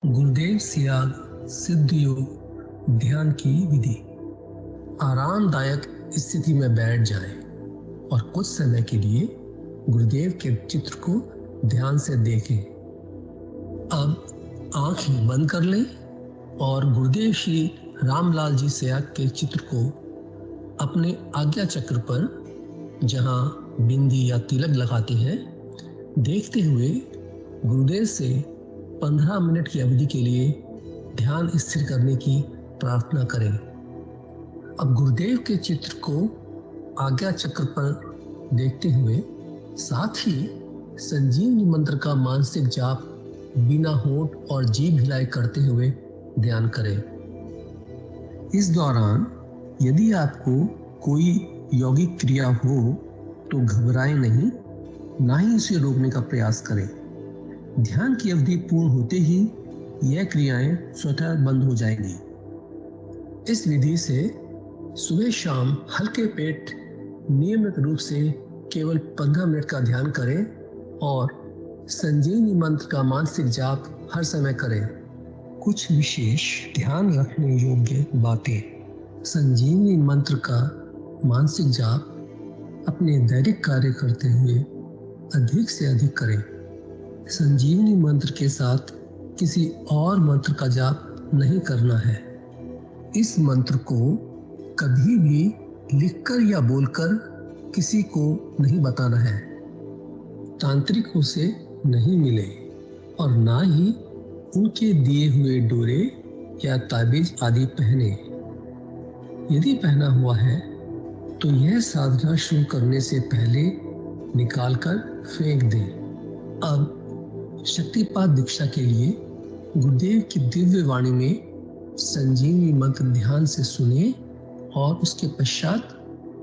गुरुदेव सियाग सिद्ध योग ध्यान की विधि। आरामदायक स्थिति में बैठ जाएं और कुछ समय के लिए गुरुदेव के चित्र को ध्यान से देखें। अब आंखें बंद कर लें और गुरुदेव श्री रामलाल जी सियाग के चित्र को अपने आज्ञा चक्र पर, जहां बिंदी या तिलक लगाते हैं, देखते हुए गुरुदेव से 15 मिनट की अवधि के लिए ध्यान स्थिर करने की प्रार्थना करें। अब गुरुदेव के चित्र को आज्ञा चक्र पर देखते हुए साथ ही संजीवनी मंत्र का मानसिक जाप बिना होंठ और जीभ हिलाए करते हुए ध्यान करें। इस दौरान यदि आपको कोई यौगिक क्रिया हो तो घबराएं नहीं, ना ही उसे रोकने का प्रयास करें। ध्यान की अवधि पूर्ण होते ही यह क्रियाएं स्वतः बंद हो जाएंगी। इस विधि से सुबह शाम हल्के पेट नियमित रूप से केवल 15 मिनट का ध्यान करें और संजीवनी मंत्र का मानसिक जाप हर समय करें। कुछ विशेष ध्यान रखने योग्य बातें। संजीवनी मंत्र का मानसिक जाप अपने दैनिक कार्य करते हुए अधिक से अधिक करें। संजीवनी मंत्र के साथ किसी और मंत्र का जाप नहीं करना है। इस मंत्र को कभी भी लिखकर या बोलकर किसी को नहीं बताना है। तांत्रिकों से नहीं मिले और ना ही उनके दिए हुए डोरे या ताबीज आदि पहने। यदि पहना हुआ है तो यह साधना शुरू करने से पहले निकालकर फेंक दें। अब शक्तिपात दीक्षा के लिए गुरुदेव की दिव्य वाणी में संजीवनी मंत्र ध्यान से सुनिए और उसके पश्चात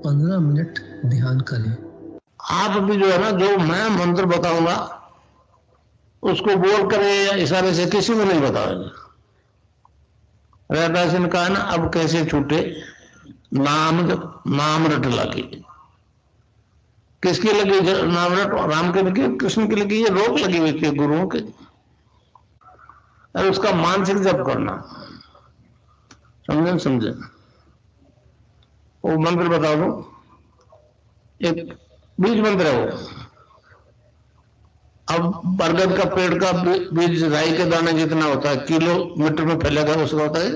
15 मिनट ध्यान करें। आप भी जो है ना, जो मैं मंत्र बताऊंगा उसको बोल कर या इशारे से किसी को नहीं बताओगे। रहदास ने कहा ना, अब कैसे छूटे नाम रट लगी। किसकी लगी नाम रट? राम की लगी, कृष्ण की लगी, ये रोक लगी हुई थी गुरुओं के। और उसका मानसिक जप करना, समझे? वो मंत्र बता दो, एक बीज मंत्र है वो। अब बरगद का पेड़ का बीज राई के दाने जितना होता है, किलोमीटर में फैलेगा, उसका होता है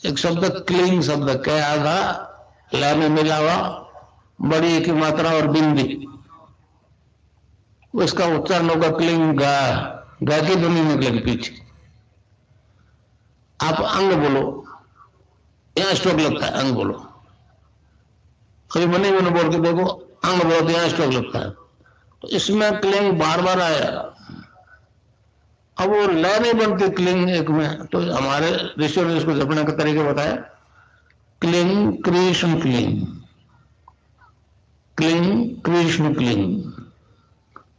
एक शब्द क्लीन शब्द, क्या आधा ला में मिला हुआ, बड़ी की मात्रा और बिंदी, उसका उच्चारण होगा क्लीन गा। गा की ध्वनि निकलेगी पीछे। आप अंग बोलो, यहां स्ट्रोक लगता है, अंग बोलो। कभी मने मैंने बोल के देखो, अंग बोलो तो यहां स्ट्रोक लगता है। तो इसमें क्लिंग बार बार आया। अब वो लय नहीं बनती क्लिंग एक में, तो हमारे ऋषियों ने इसको जपने का तरीका बताया। Cling Krishna cling, cling Krishna cling.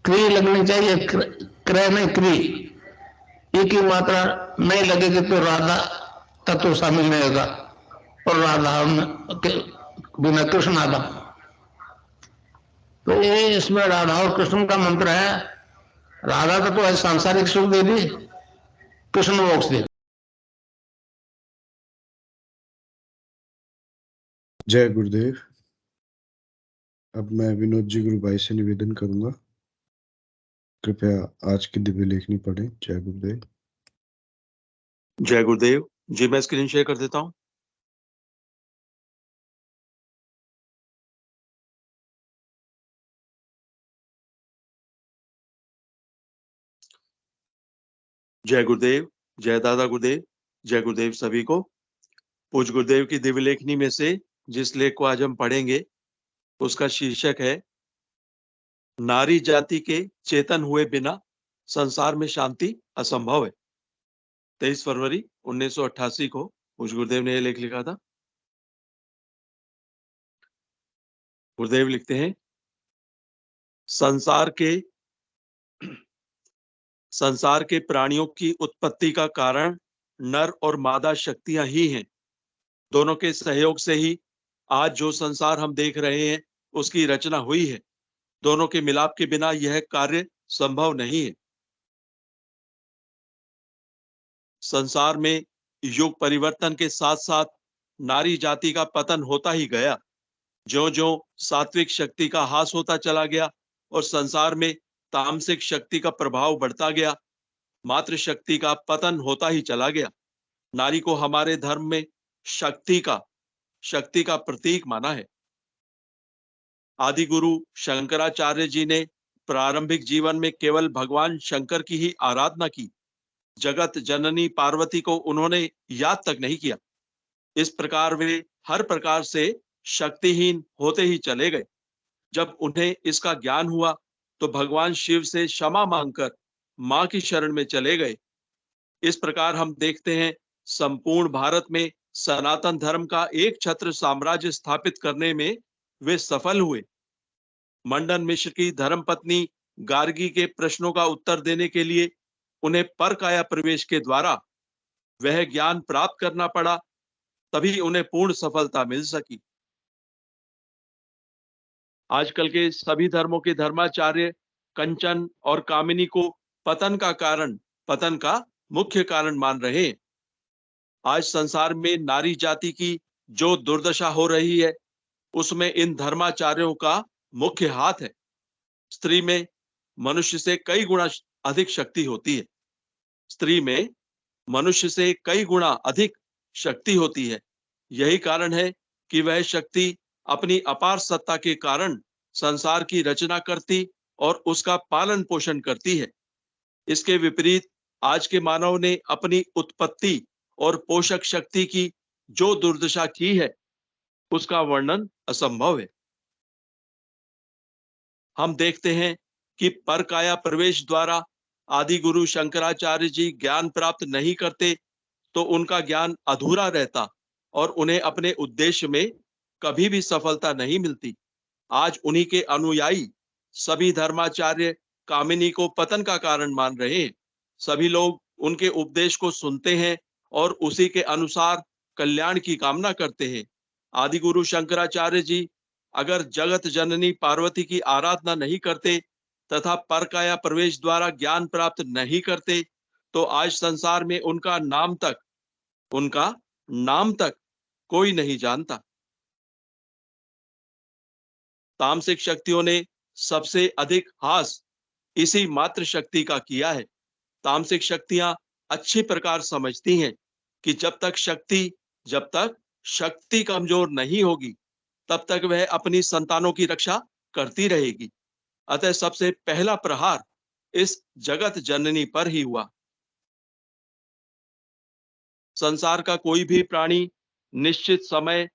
क्री लगनी चाहिए, क्रय नहीं क्री। एक ही मात्रा नहीं लगेगी तो राधा तत्व शामिल नहीं होगा, और राधा के बिना कृष्ण आधा। तो ये इसमें राधा और कृष्ण का मंत्र है। राधा तत्व है सांसारिक सुख दे दी, कृष्ण मोक्ष दे। जय गुरुदेव। अब मैं विनोद जी गुरु भाई से निवेदन करूंगा, कृपया आज की दिव्य लेखनी पढ़ें। जय गुरुदेव। जय गुरुदेव जी, मैं स्क्रीन शेयर कर देता हूं। जय गुरुदेव, जय दादा गुरुदेव, जय गुरुदेव सभी को। पूज्य गुरुदेव की दिव्य लेखनी में से जिस लेख को आज हम पढ़ेंगे उसका शीर्षक है नारी जाति के चेतन हुए बिना संसार में शांति असंभव है। 23 फरवरी 1988 को पूज्य गुरुदेव ने यह लेख लिखा था। गुरुदेव लिखते हैं, संसार के प्राणियों की उत्पत्ति का कारण नर और मादा शक्तियां ही हैं। दोनों के सहयोग से ही आज जो संसार हम देख रहे हैं उसकी रचना हुई है। दोनों के मिलाप के बिना यह कार्य संभव नहीं है। संसार में युग परिवर्तन के साथ साथ नारी जाति का पतन होता ही गया। ज्यों-ज्यों सात्विक शक्ति का ह्रास होता चला गया और संसार में तामसिक शक्ति का प्रभाव बढ़ता गया, मातृशक्ति का पतन होता ही चला गया। नारी को हमारे धर्म में शक्ति का प्रतीक माना है। आदि गुरु शंकराचार्य जी ने प्रारंभिक जीवन में केवल भगवान शंकर की ही आराधना की। जगत जननी पार्वती को उन्होंने याद तक नहीं किया। इस प्रकार वे हर प्रकार से शक्तिहीन होते ही चले गए। जब उन्हें इसका ज्ञान हुआ तो भगवान शिव से क्षमा मांगकर मां की शरण में चले गए। इस प्रकार हम देखते हैं संपूर्ण भारत में सनातन धर्म का एक छत्र साम्राज्य स्थापित करने में वे सफल हुए। मंडन मिश्र की धर्मपत्नी गार्गी के प्रश्नों का उत्तर देने के लिए उन्हें परकाया प्रवेश के द्वारा वह ज्ञान प्राप्त करना पड़ा, तभी उन्हें पूर्ण सफलता मिल सकी। आजकल के सभी धर्मों के धर्माचार्य कंचन और कामिनी को पतन का मुख्य कारण मान रहे हैं। आज संसार में नारी जाति की जो दुर्दशा हो रही है, उसमें इन धर्माचार्यों का मुख्य हाथ है। स्त्री में मनुष्य से कई गुना अधिक शक्ति होती है। स्त्री में मनुष्य से कई गुना अधिक शक्ति होती है। यही कारण है कि वह शक्ति अपनी अपार सत्ता के कारण संसार की रचना करती और उसका पालन पोषण करती है। इसके विपरीत आज के मानव ने अपनी उत्पत्ति और पोषक शक्ति की जो दुर्दशा की है, उसका वर्णन असंभव है। हम देखते हैं कि परकाया प्रवेश द्वारा आदि गुरु शंकराचार्य जी ज्ञान प्राप्त नहीं करते तो उनका ज्ञान अधूरा रहता और उन्हें अपने उद्देश्य में कभी भी सफलता नहीं मिलती। आज उन्हीं के अनुयायी सभी धर्माचार्य कामिनी को पतन का कारण मान रहे हैं। सभी लोग उनके उपदेश को सुनते हैं और उसी के अनुसार कल्याण की कामना करते हैं। आदि गुरु शंकराचार्य जी अगर जगत जननी पार्वती की आराधना नहीं करते तथा परकाया प्रवेश द्वारा ज्ञान प्राप्त नहीं करते तो आज संसार में उनका नाम तक कोई नहीं जानता। तामसिक शक्तियों ने सबसे अधिक ह्रास इसी मात्र शक्ति का किया है। तामसिक शक्तियां अच्छी प्रकार समझती हैं कि जब तक शक्ति कमजोर नहीं होगी तब तक वह अपनी संतानों की रक्षा करती रहेगी। अतः सबसे पहला प्रहार इस जगत जननी पर ही हुआ। संसार का कोई भी प्राणी निश्चित समय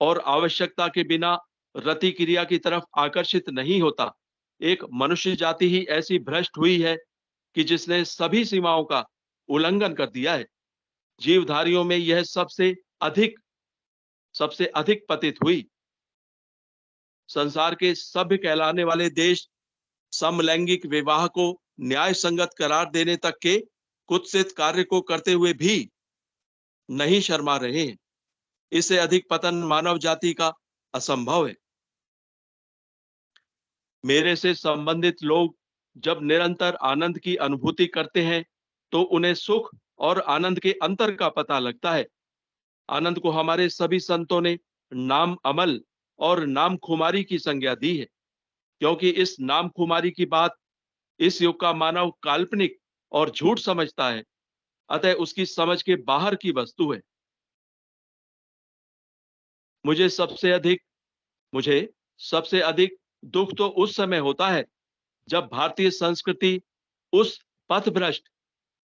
और आवश्यकता के बिना रति क्रिया की तरफ आकर्षित नहीं होता। एक मनुष्य जाति ही ऐसी भ्रष्ट हुई है कि जिसने सभी सीमाओं का उल्लंघन कर दिया है। जीवधारियों में यह सबसे अधिक पतित हुई। संसार के सभ्य कहलाने वाले देश समलैंगिक विवाह को न्याय संगत करार देने तक के कुत्सित कार्य को करते हुए भी नहीं शर्मा रहे हैं। इससे अधिक पतन मानव जाति का असंभव है। मेरे से संबंधित लोग जब निरंतर आनंद की अनुभूति करते हैं तो उन्हें सुख और आनंद के अंतर का पता लगता है। आनंद को हमारे सभी संतों ने नाम अमल और नाम खुमारी की संज्ञा दी है, क्योंकि इस नाम खुमारी की बात इस युग का मानव काल्पनिक और झूठ समझता है, अतः उसकी समझ के बाहर की वस्तु है। मुझे सबसे अधिक दुख तो उस समय होता है जब भारतीय संस्कृति उस पथभ्रष्ट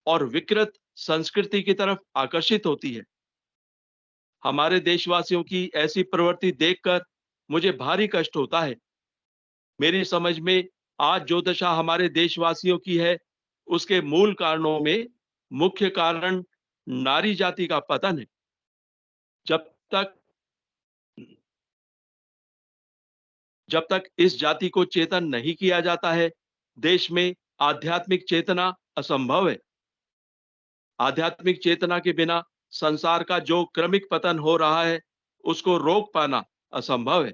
और विकृत संस्कृति की तरफ आकर्षित होती है। हमारे देशवासियों की ऐसी प्रवृत्ति देखकर मुझे भारी कष्ट होता है। मेरी समझ में आज जो दशा हमारे देशवासियों की है, उसके मूल कारणों में मुख्य कारण नारी जाति का पतन है। जब तक इस जाति को चेतन नहीं किया जाता है, देश में आध्यात्मिक चेतना असंभव है। आध्यात्मिक चेतना के बिना संसार का जो क्रमिक पतन हो रहा है, उसको रोक पाना असंभव है।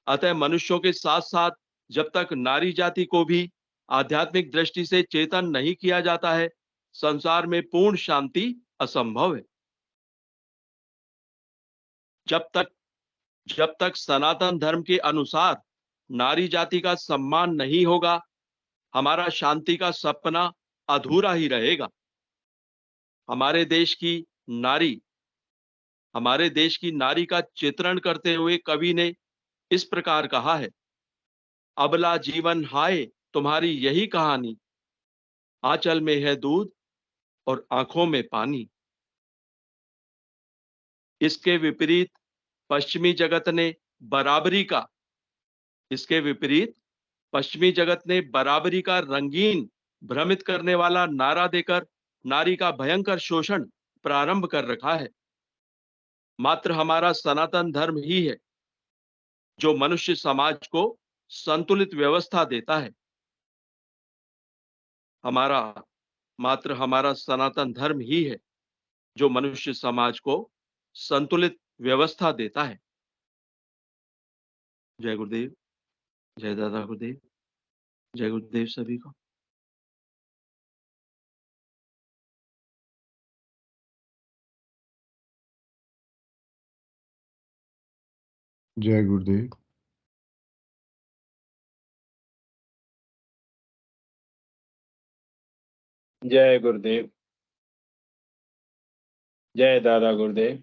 अतः मनुष्यों के साथ साथ जब तक नारी जाति को भी आध्यात्मिक दृष्टि से चेतन नहीं किया जाता है, संसार में पूर्ण शांति असंभव है। जब तक सनातन धर्म के अनुसार नारी जाति का सम्मान नहीं होगा, हमारा शांति का सपना अधूरा ही रहेगा। हमारे देश की नारी का चित्रण करते हुए कवि ने इस प्रकार कहा है, अबला जीवन हाय तुम्हारी यही कहानी, आंचल में है दूध और आंखों में पानी। इसके विपरीत पश्चिमी जगत ने बराबरी का रंगीन भ्रमित करने वाला नारा देकर नारी का भयंकर शोषण प्रारंभ कर रखा है। मात्र हमारा सनातन धर्म ही है जो मनुष्य समाज को संतुलित व्यवस्था देता है। मात्र हमारा सनातन धर्म ही है जो मनुष्य समाज को संतुलित व्यवस्था देता है। जय गुरुदेव, जय दादा गुरुदेव, जय गुरुदेव सभी को। जय गुरुदेव। जय गुरुदेव, जय दादा गुरुदेव,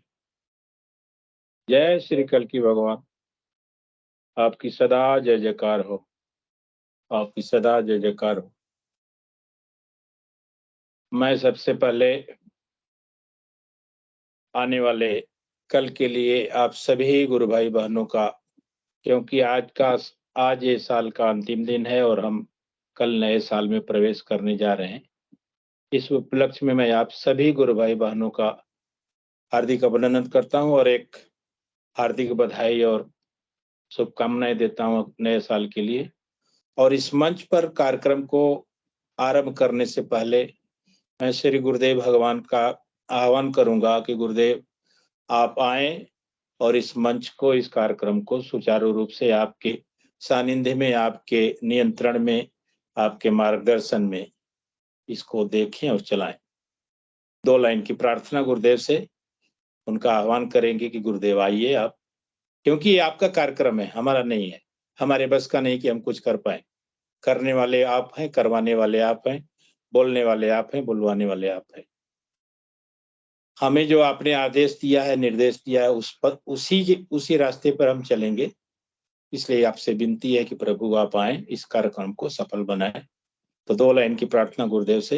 जय श्री कल्कि भगवान। आपकी सदा जय जयकार हो, आपकी सदा जय जयकार हो। मैं सबसे पहले आने वाले कल के लिए आप सभी गुरु भाई बहनों का, क्योंकि आज ये साल का अंतिम दिन है और हम कल नए साल में प्रवेश करने जा रहे हैं। इस उपलक्ष्य में मैं आप सभी गुरु भाई बहनों का हार्दिक अभिनंदन करता हूं और एक हार्दिक बधाई और शुभकामनाएं देता हूं नए साल के लिए। और इस मंच पर कार्यक्रम को आरंभ करने से पहले मैं श्री गुरुदेव भगवान का आह्वान करूंगा कि गुरुदेव आप आए और इस मंच को, इस कार्यक्रम को सुचारू रूप से आपके सानिध्य में, आपके नियंत्रण में, आपके मार्गदर्शन में इसको देखें और चलाएं। 2 लाइन की प्रार्थना गुरुदेव से, उनका आह्वान करेंगे कि गुरुदेव आइए आप, क्योंकि ये आपका कार्यक्रम है, हमारा नहीं है। हमारे बस का नहीं कि हम कुछ कर पाए। करने वाले आप हैं, करवाने वाले आप हैं, बोलने वाले आप हैं, बुलवाने वाले आप हैं। हमें जो आपने आदेश दिया है, निर्देश दिया है, उसी रास्ते पर हम चलेंगे। इसलिए आपसे विनती है कि प्रभु आप आए, इस कार्यक्रम को सफल बनाएं। तो 2 लाइन की प्रार्थना गुरुदेव से।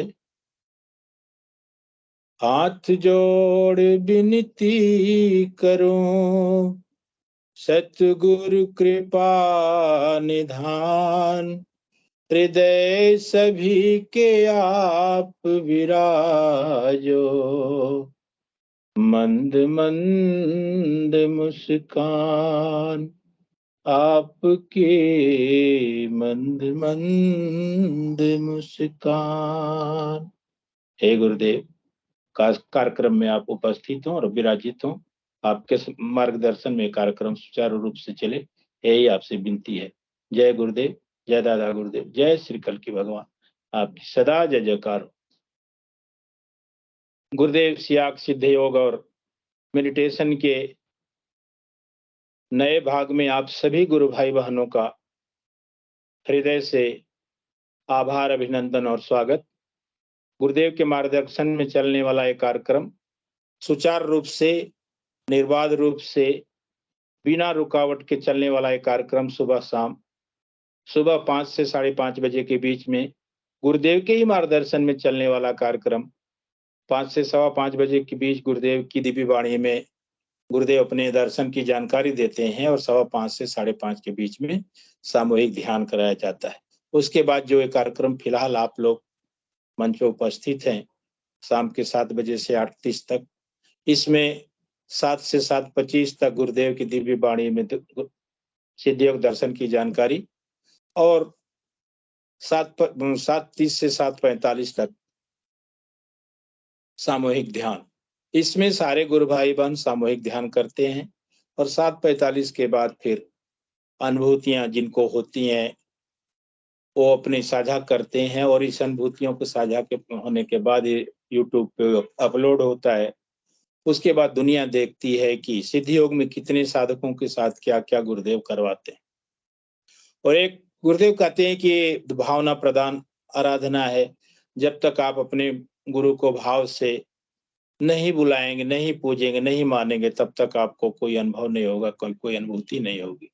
हाथ जोड़ विनती करूं, सतगुरु कृपा निधान, हृदय सभी के आप विराजो, मंद मंद मुस्कान आपके, मंद मंद मुस्कान। हे गुरुदेव, कार्यक्रम में आप उपस्थित हों और विराजित हों। आपके मार्गदर्शन में कार्यक्रम सुचारू रूप से चले, यही आपसे विनती है। जय गुरुदेव, जय दादा गुरुदेव, जय श्री कल्कि भगवान। आपकी सदा जय जयकार हो। गुरुदेव सियाग सिद्ध योग और मेडिटेशन के नए भाग में आप सभी गुरु भाई बहनों का हृदय से आभार, अभिनंदन और स्वागत। गुरुदेव के मार्गदर्शन में चलने वाला एक कार्यक्रम सुचारू रूप से, निर्बाध रूप से, बिना रुकावट के चलने वाला एक कार्यक्रम सुबह 5 से 5:30 बजे के बीच में गुरुदेव के ही मार्गदर्शन में चलने वाला कार्यक्रम 5 से 5:15 बजे के बीच गुरुदेव की दिव्य वाणी में गुरुदेव अपने दर्शन की जानकारी देते हैं और 5:15 से 5:30 के बीच में सामूहिक ध्यान कराया जाता है। उसके बाद जो एक कार्यक्रम फिलहाल आप लोग मंच पर उपस्थित हैं, शाम के 7 बजे से 8:30 तक, इसमें 7 से 7:25 तक गुरुदेव की दिव्य वाणी में सिद्धयोग दर्शन की जानकारी और 7:30 से 7:45 तक सामूहिक ध्यान। इसमें सारे गुरु भाई बहन सामूहिक ध्यान करते हैं और 7:45 के बाद फिर अनुभूतियां जिनको होती हैं वो अपने साझा करते हैं, और इस अनुभूतियों को साझा के होने के बाद ये यूट्यूब पे अपलोड होता है। उसके बाद दुनिया देखती है कि सिद्धि योग में कितने साधकों के साथ क्या क्या गुरुदेव करवाते हैं। और एक गुरुदेव कहते हैं कि ये भावना प्रदान आराधना है। जब तक आप अपने गुरु को भाव से नहीं बुलाएंगे, नहीं पूजेंगे, नहीं मानेंगे, तब तक आपको कोई अनुभव नहीं होगा, कोई अनुभूति नहीं होगी।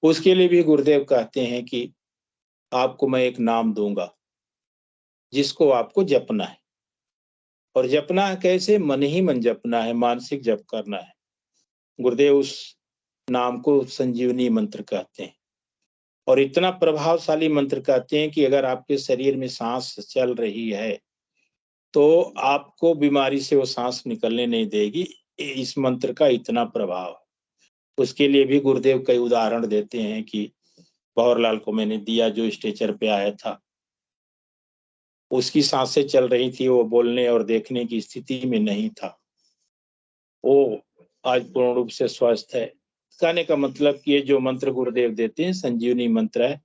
उसके लिए भी गुरुदेव कहते हैं कि आपको मैं एक नाम दूंगा जिसको आपको जपना है। और जपना है कैसे? मन ही मन जपना है, मानसिक जप करना है। गुरुदेव उस नाम को संजीवनी मंत्र कहते हैं, और इतना प्रभावशाली मंत्र कहते हैं कि अगर आपके शरीर में सांस चल रही है तो आपको बीमारी से वो सांस निकलने नहीं देगी। इस मंत्र का इतना प्रभाव है। उसके लिए भी गुरुदेव कई उदाहरण देते हैं कि भंवरलाल को मैंने दिया जो स्ट्रेचर पे आया था, उसकी सांसें चल रही थी, वो बोलने और देखने की स्थिति में नहीं था, वो आज पूर्ण रूप से स्वस्थ है। कहने का मतलब कि ये जो मंत्र गुरुदेव देते हैं संजीवनी मंत्र है।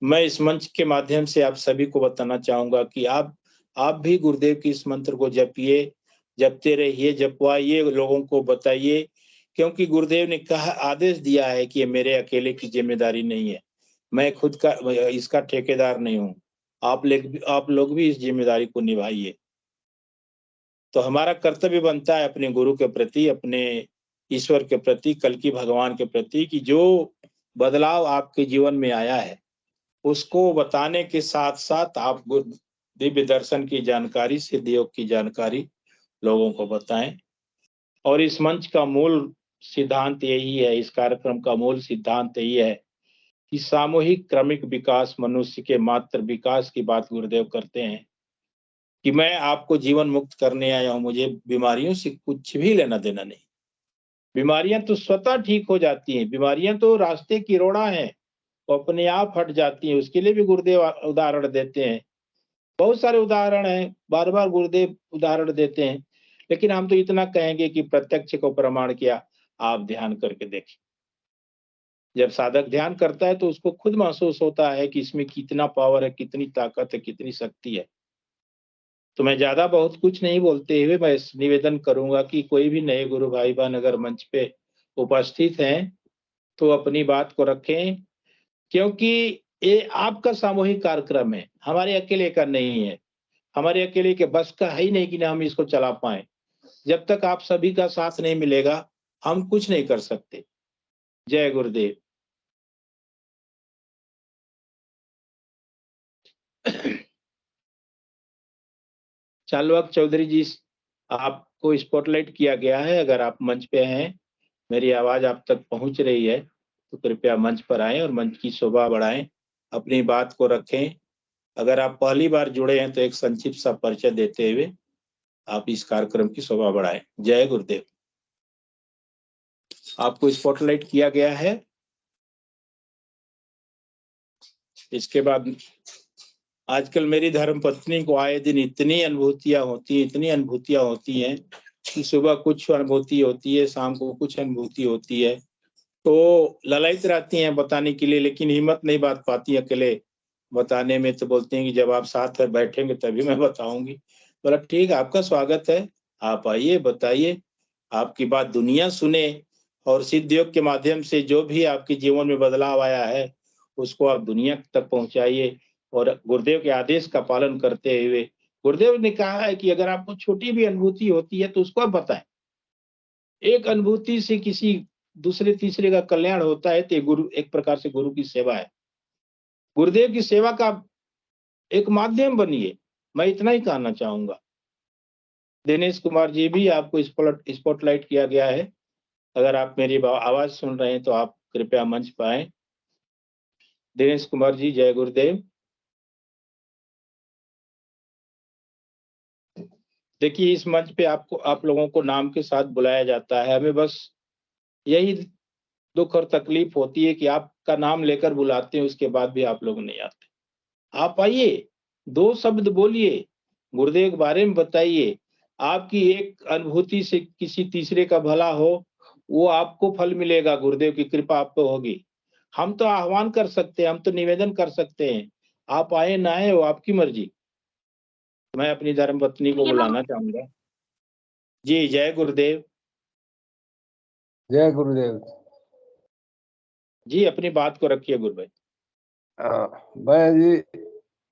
मैं इस मंच के माध्यम से आप सभी को बताना चाहूंगा कि आप भी गुरुदेव की इस मंत्र को जपिए, जपते रहिए, जपवाइए, लोगों को बताइए, क्योंकि गुरुदेव ने कहा, आदेश दिया है कि ये मेरे अकेले की जिम्मेदारी नहीं है, मैं खुद का इसका ठेकेदार नहीं हूँ, आप लोग भी इस जिम्मेदारी को निभाइए। तो हमारा कर्तव्य बनता है अपने गुरु के प्रति, अपने ईश्वर के प्रति, कल की भगवान के प्रति, कि जो बदलाव आपके जीवन में आया है उसको बताने के साथ साथ आप दिव्य दर्शन की जानकारी, सिद्धि योग की जानकारी लोगों को बताएं। और इस मंच का मूल सिद्धांत यही है, इस कार्यक्रम का मूल सिद्धांत यही है कि सामूहिक क्रमिक विकास, मनुष्य के मात्र विकास की बात गुरुदेव करते हैं कि मैं आपको जीवन मुक्त करने आया हूं, मुझे बीमारियों से कुछ भी लेना देना नहीं। बीमारियां तो स्वतः ठीक हो जाती हैं, बीमारियां तो रास्ते की रोड़ा हैं, वो अपने आप हट जाती हैं। उसके लिए भी गुरुदेव उदाहरण देते हैं, बहुत सारे उदाहरण हैं, बार बार गुरुदेव उदाहरण देते हैं, लेकिन हम तो इतना कहेंगे कि प्रत्यक्ष को प्रमाण किया, आप ध्यान करके देखें। जब साधक ध्यान करता है तो उसको खुद महसूस होता है कि इसमें कितना पावर है, कितनी ताकत है, कितनी शक्ति है। तो मैं ज्यादा बहुत कुछ नहीं बोलते हुए मैं निवेदन करूंगा कि कोई भी नए गुरु भाई बहन अगर मंच पे उपस्थित हैं तो अपनी बात को रखें, क्योंकि ये आपका सामूहिक कार्यक्रम है, हमारे अकेले का नहीं है। हमारे अकेले के बस का है ही नहीं कि ना हम इसको चला पाए। जब तक आप सभी का साथ नहीं मिलेगा हम कुछ नहीं कर सकते। जय गुरुदेव। चालवक चौधरी जी, आपको स्पॉटलाइट किया गया है। अगर आप मंच पे हैं, मेरी आवाज आप तक पहुंच रही है, तो कृपया मंच पर आएं और मंच की शोभा बढ़ाएं, अपनी बात को रखें। अगर आप पहली बार जुड़े हैं तो एक संक्षिप्त सा परिचय देते हुए आप इस कार्यक्रम की शोभा बढ़ाएं। जय गुरुदेव। आपको स्पॉटलाइट किया गया है। इसके बाद आजकल मेरी धर्म पत्नी को आए दिन इतनी अनुभूतियां होती हैं कि सुबह कुछ अनुभूति होती है, शाम को कुछ अनुभूति होती है, तो ललायित रहती हैं बताने के लिए, लेकिन हिम्मत नहीं बात पाती अकेले बताने में। तो बोलती हैं कि जब आप साथ में बैठेंगे तभी मैं बताऊंगी। बोला ठीक, आपका स्वागत है, आप आइए, बताइए, आपकी बात दुनिया सुने, और सिद्ध योग के माध्यम से जो भी आपके जीवन में बदलाव आया है उसको आप दुनिया तक पहुंचाइए। और गुरुदेव के आदेश का पालन करते हुए, गुरुदेव ने कहा है कि अगर आपको छोटी भी अनुभूति होती है तो उसको आप बताएं। एक अनुभूति से किसी दूसरे तीसरे का कल्याण होता है तो गुरु एक प्रकार से गुरु की सेवा है। गुरुदेव की सेवा का एक माध्यम बनिए, मैं इतना ही कहना चाहूंगा। दिनेश कुमार जी भी आपको स्पॉटलाइट किया गया है। अगर आप मेरी आवाज सुन रहे हैं तो आप कृपया मंच पर आएं। दिनेश कुमार जी, जय गुरुदेव। देखिए, इस मंच पे आप लोगों को नाम के साथ बुलाया जाता है। हमें बस यही दुख और तकलीफ होती है कि आपका नाम लेकर बुलाते हैं, उसके बाद भी आप लोग नहीं आते। आप आइए, 2 शब्द बोलिए, गुरुदेव के बारे में बताइए। आपकी एक अनुभूति से किसी तीसरे का भला हो, वो आपको फल मिलेगा, गुरुदेव की कृपा आप पे होगी। हम तो आह्वान कर सकते हैं, हम तो निवेदन कर सकते हैं, आप आए ना आए वो आपकी मर्जी। मैं अपनी धर्मपत्नी को बुलाना चाहूंगा। जी, जय गुरुदेव। जय गुरुदेव। जी, अपनी बात को रखिए गुरु भाई। मैं जी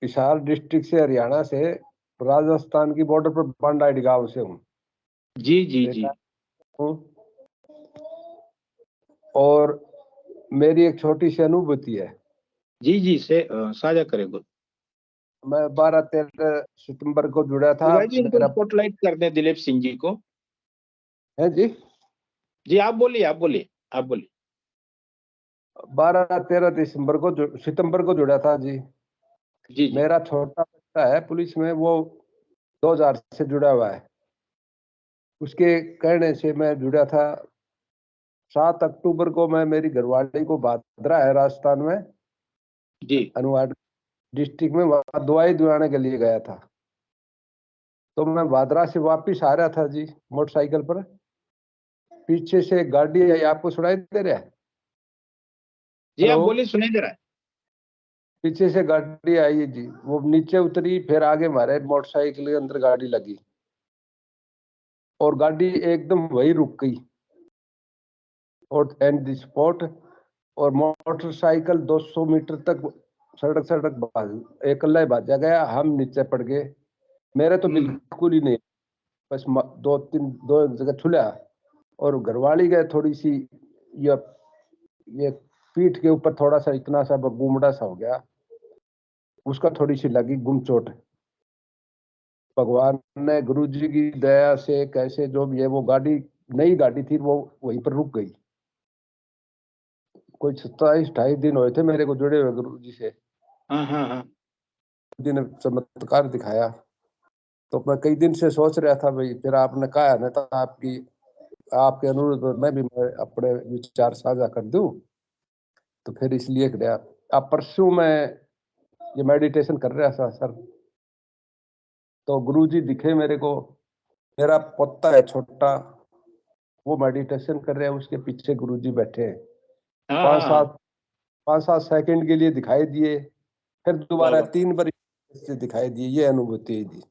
हिसार डिस्ट्रिक्ट से, हरियाणा से, राजस्थान की बॉर्डर पर बांडाइड गांव से हूँ। जी जी जी। और मेरी एक छोटी सी अनुभूति है। जी जी से साझा करें गुरु। मैं 12-13 सितंबर को जुड़ा था। भाई जी, इनको स्पॉटलाइट कर दें दिलीप सिंह जी को। है जी। जी आप बोलिए, आप बोलिए, आप बोलिए। 12-13 सितंबर को जुड़ा था जी। जी जी। मेरा छोटा बच्चा है पुलिस में, वो 2000 से जुड़ा हुआ है। उसके कहने से मैं जुड़ा था। 7 अक्टूबर को मैं मेरी घरवाली को भादरा है राजस्थान में, जी अनुवाद डिस्ट्रिक्ट में, वहां दवाई दिलाने के लिए गया था। तो मैं भादरा से वापिस आ रहा था जी मोटरसाइकिल पर। पीछे से एक गाड़ी आई, आपको सुनाई दे रहा है? जी आप हेलो। बोलिए, सुनाई दे रहा है। पीछे से गाड़ी आई जी, वो नीचे उतरी, फिर आगे हमारे मोटरसाइकिल के अंदर गाड़ी लगी और गाड़ी एकदम वही रुक गई और एंड द स्पॉट। और मोटरसाइकिल 200 मीटर तक सड़क सड़क एकल्ला ही भाजा गया। हम नीचे पड़ गए। मेरे तो बिल्कुल ही नहीं, बस दो एक जगह छुला। और घरवाली गए थोड़ी सी, ये पीठ के ऊपर थोड़ा सा इतना सा गुमड़ा सा हो गया, उसका थोड़ी सी लगी गुमचोट। भगवान ने, गुरु जी की दया से कैसे जो भी है, वो गाड़ी नई गाड़ी थी, वो वहीं पर रुक गई। कोई 27-28 दिन हुए थे मेरे को जुड़े हुए गुरु जी से। हाँ हाँ हाँ। जी ने चमत्कार दिखाया। तो मैं कई दिन से सोच रहा था भाई, फिर आपने कहा ना, तो आपके अनुरोध पर मैं अपने विचार साझा कर दूं। तो फिर इसलिए गया। अब परसों मैं ये मेडिटेशन कर रहा था सर, तो गुरु जी दिखे मेरे को। मेरा पोता है छोटा, वो मेडिटेशन कर रहा है, उसके पीछे गुरु जी बैठे हैं। हाँ पांच हाँ हाँ। सात 5-7 सेकंड के लिए दिखाई दिए, फिर वाह दोबारा वाह। 3 बार से दिखाई दिए। ये अनुभूति है जी।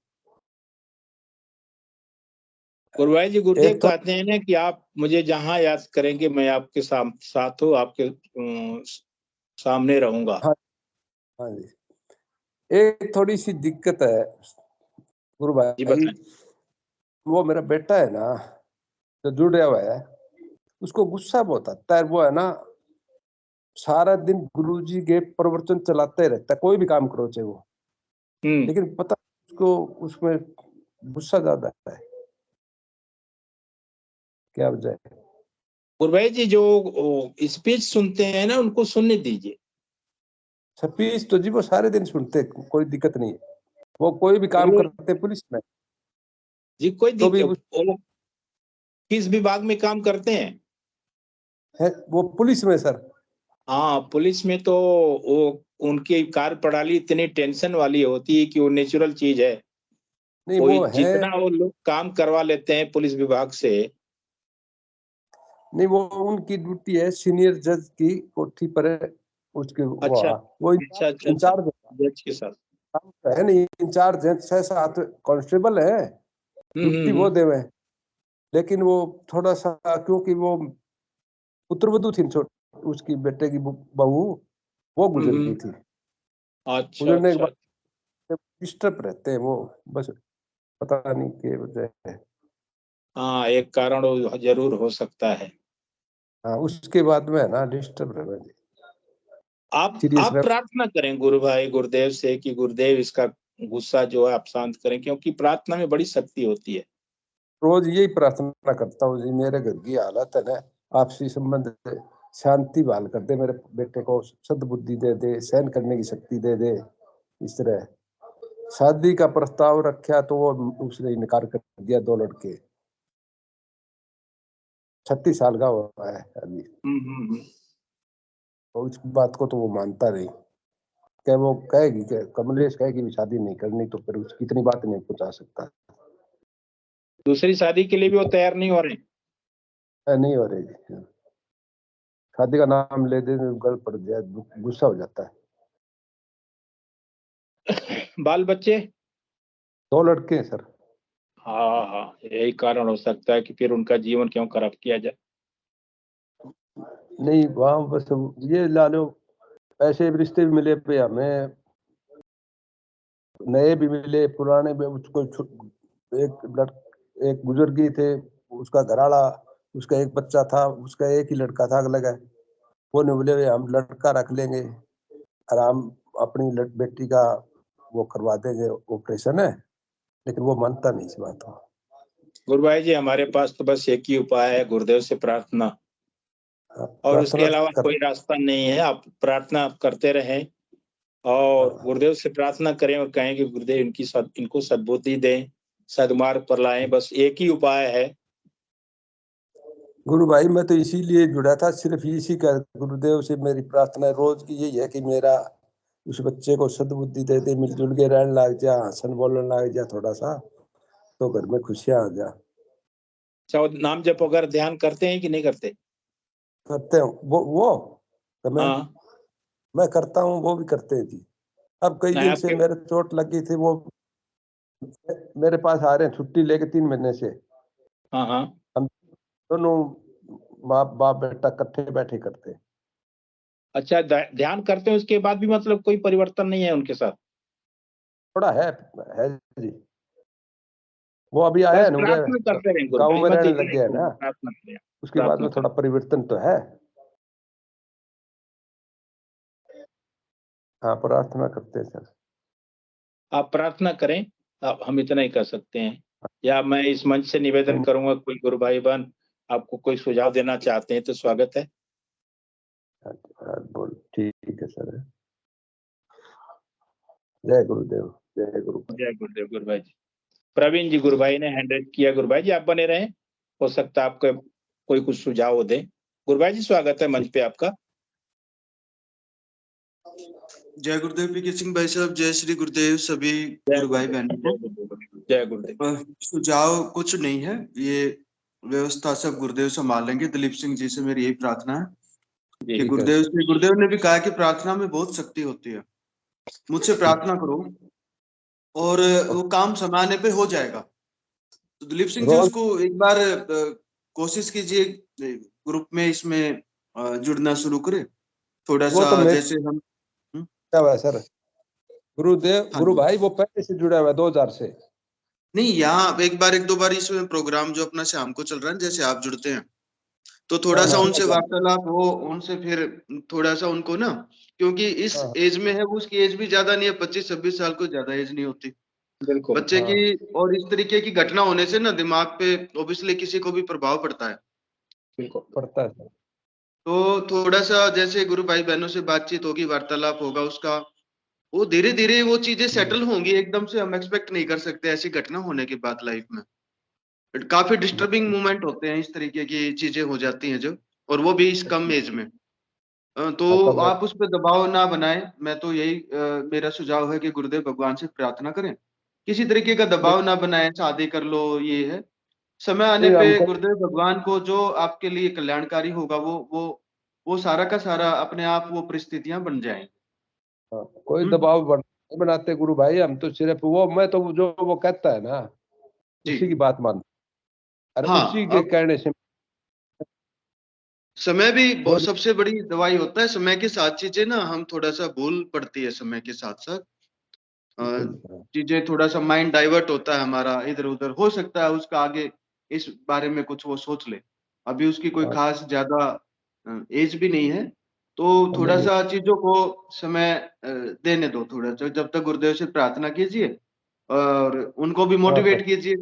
गुरु भाई जी, गुरुदेव एक तो कहते हैं ना कि आप मुझे जहां याद करेंगे मैं आपके साथ हूँ, आपके सामने रहूंगा। हाँ, हाँ जी। एक थोड़ी सी दिक्कत है गुरु जी भाई, बताएं। वो मेरा बेटा है ना जो जुड़ा हुआ है, उसको गुस्सा बहुत आता है। वो है ना सारा दिन गुरुजी के प्रवचन चलाते रहता है, कोई भी काम करो चाहे वो, लेकिन पता उसको उसमें गुस्सा ज्यादा है। क्या वजह है? गुरु भाई जी, जो स्पीच सुनते हैं ना, उनको सुनने दीजिए। स्पीच तो जी वो सारे दिन सुनते, कोई दिक्कत नहीं है। वो कोई भी काम वो करते पुलिस में, जी कोई तो भी वो किस विभाग में काम करते हैं? वो पुलिस में सर। हाँ, पुलिस में तो वो उनकी कार्यप्रणाली इतनी टेंशन वाली होती है कि वो नेचुरल चीज है। नहीं कोई वो है, जितना वो लोग काम करवा लेते हैं पुलिस विभाग से। नहीं वो उनकी ड्यूटी है, सीनियर जज की कोठी पर है उसके। अच्छा वो अच्छा अच्छा अच्छा। इंचार्ज जज के साथ। है, नहीं इंचार्ज है, 6-7 कांस्टेबल है, ड्यूटी वो हम्म। देवे। लेकिन वो थोड़ा सा, क्योंकि वो पुत्रवधू थी उसकी बेटे की बहू, वो गुजर गई हम्म। थी। अच्छा गुजरने के अच्छा। बाद डिस्टर्ब रहते हैं वो, बस पता नहीं क्या वजह है। हाँ, एक कारण वो जरूर हो सकता है। हाँ, उसके बाद में है ना डिस्टर्ब रहे, सीरियस आप रहे। प्रार्थना करें गुरु भाई गुरुदेव से कि गुरुदेव इसका गुस्सा जो है आप शांत करें, क्योंकि प्रार्थना में बड़ी शक्ति होती है। रोज यही प्रार्थना करता हूँ जी, मेरे घर की हालत है ना, आपसी संबंध शांति बहाल कर दे, मेरे बेटे को सद्बुद्धि दे दे, सहन करने की शक्ति दे दे। इस तरह शादी का प्रस्ताव रखा तो वो उसने इनकार कर दिया। 2 लड़के, 36 साल का हुआ है अभी। हम्म। तो उस बात को तो वो मानता नहीं। क्या वो कहेगी कि कमलेश कहेगी भी शादी नहीं करनी, तो फिर उसकी इतनी बात नहीं पहुंचा सकता। दूसरी शादी के लिए भी वो तैयार नहीं हो रहे। नहीं हो रही जी। शादी का नाम ले दे, गल पड़ जाए, गुस्सा हो जाता है। बाल बच्चे? 2 लड़के हैं सर। हाँ हाँ, यही कारण हो सकता है कि फिर उनका जीवन क्यों खराब किया जाए। नहीं वहाँ बस ये ला लो, ऐसे रिश्ते भी मिले पे हमें, नए भी मिले पुराने भी। उसको एक बुजुर्गी थे, उसका घराड़ा, उसका एक बच्चा था, उसका एक ही लड़का था, अलग है। वो नहीं बोले हम लड़का रख लेंगे और हम अपनी बेटी का वो करवा देंगे, ऑपरेशन है, लेकिन वो मानता नहीं इस बात को। गुरु भाई जी, हमारे पास तो बस एक ही उपाय है, गुरुदेव से प्रार्थना, और उसके प्रार्थना अलावा कर, कोई रास्ता नहीं है। आप प्रार्थना करते रहें और गुरुदेव से प्रार्थना करें और कहें कि गुरुदेव इनको सद्बुद्धि दें, सदमार्ग पर लाएं। बस एक ही उपाय है। गुरु भाई मैं तो इसीलिए जुड़ा था, सिर्फ इसी का गुरुदेव से मेरी प्रार्थना रोज की यही है कि मेरा उस बच्चे को सद्बुद्धि दे दे, मिलजुल के रहने लग जा, हंसन बोलने लग जा थोड़ा सा, तो घर में खुशियां आ जा। चाहे नाम जप वगैरह ध्यान करते हैं कि नहीं करते? करते हैं वो तो हाँ, मैं करता हूँ, वो भी करते हैं जी। अब कई नहीं दिन से आपके, मेरे चोट लगी थी, वो मेरे पास आ रहे हैं छुट्टी लेके 3 महीने से। हाँ हाँ, हम दोनों बाप बेटा इकट्ठे बैठे करते हैं। अच्छा ध्यान करते हैं, उसके बाद भी मतलब कोई परिवर्तन नहीं है उनके साथ? थोड़ा है जी। वो अभी आया बस है ना, मुझे प्रार्थना करते रहें गुरु गाँव भाई, में मत रहने लग इधर गया है ना, प्रार्थना करें, उसके बाद प्रार्थना में करें। थोड़ा परिवर्तन तो है। हाँ प्रार्थना करते हैं सर। आप प्रार्थना करें, हम इतना ही कर सकते हैं। या मैं इस मंच से निवेदन करूंगा, कोई गुरु भाई बहन आपको कोई सुझाव देना चाहते हैं तो स्वागत है। बोल ठीक है सर। जय गुरुदेव, जय गुरु। जय गुरुदेव गुरु भाई जी। प्रवीण जी गुरु भाई ने हैंड रेज किया, गुरु भाई जी आप बने रहें, हो सकता है आपको कोई कुछ सुझाव दे। गुरु भाई जी स्वागत है मंच पे आपका। जय गुरुदेव पी के सिंह भाई साहब, जय श्री गुरुदेव सभी गुरु भाई बहनों को। जय गुरुदेव। सुझाव कुछ नहीं है, ये व्यवस्था सब गुरुदेव संभालेंगे। दिलीप सिंह जी से मेरी यही प्रार्थना है कि गुरुदेव ने भी कहा कि प्रार्थना में बहुत शक्ति होती है, मुझसे प्रार्थना करो और वो काम समय पे हो जाएगा। तो दिलीप सिंह जी उसको एक बार कोशिश कीजिए, ग्रुप में इसमें जुड़ना शुरू करे थोड़ा सा, तो जैसे हम हुआ है सर। गुरुदेव हाँ गुरु भाई वो पहले से जुड़ा हुआ है 2000 से। नहीं, यहाँ एक दो बार इसमें प्रोग्राम जो अपना शाम को चल रहा है, जैसे आप जुड़ते हैं तो थोड़ा सा उनसे वार्तालाप हो, उनसे फिर थोड़ा सा उनको ना, क्योंकि इस एज में है वो, उसकी एज भी ज्यादा नहीं है, 25-26 साल को ज्यादा एज नहीं होती बच्चे की। और इस तरीके की घटना होने से ना दिमाग पे ऑब्वियसली किसी को भी प्रभाव पड़ता है। बिल्कुल पड़ता है सर। तो थोड़ा सा जैसे गुरु भाई बहनों से बातचीत होगी, वार्तालाप होगा उसका, वो धीरे धीरे वो चीजें सेटल होंगी। एकदम से हम एक्सपेक्ट नहीं कर सकते ऐसी घटना होने के बाद लाइफ में। काफी डिस्टर्बिंग मोमेंट होते हैं, इस तरीके की चीजें हो जाती हैं जो, और वो भी इस कम एज में। तो आप उस पर दबाव ना बनाएं। मैं तो यही मेरा सुझाव है कि गुरुदेव भगवान से प्रार्थना करें, किसी तरीके का दबाव ना बनाएं, शादी कर लो ये है। समय आने पे गुरुदेव भगवान को जो आपके लिए कल्याणकारी होगा वो सारा का सारा अपने आप वो परिस्थितियां बन जाएंगी। कोई दबाव नहीं बनाते गुरु भाई, हम तो सिर्फ वो, मैं तो जो वो कहता है ना उसी की बात मान, अरे उसी के कहने से। समय भी बहुत सबसे बड़ी दवाई होता है। समय के साथ चीजें ना हम थोड़ा सा भूल पड़ती है, समय के साथ साथ चीजें थोड़ा सा माइंड डाइवर्ट होता है हमारा इधर उधर। हो सकता है उसका आगे इस बारे में कुछ वो सोच ले, अभी उसकी कोई खास ज्यादा एज भी नहीं है, तो थोड़ा सा चीजों को समय देने दो थोड़ा सा। जब तक गुरुदेव से प्रार्थना कीजिए और उनको भी मोटिवेट कीजिए।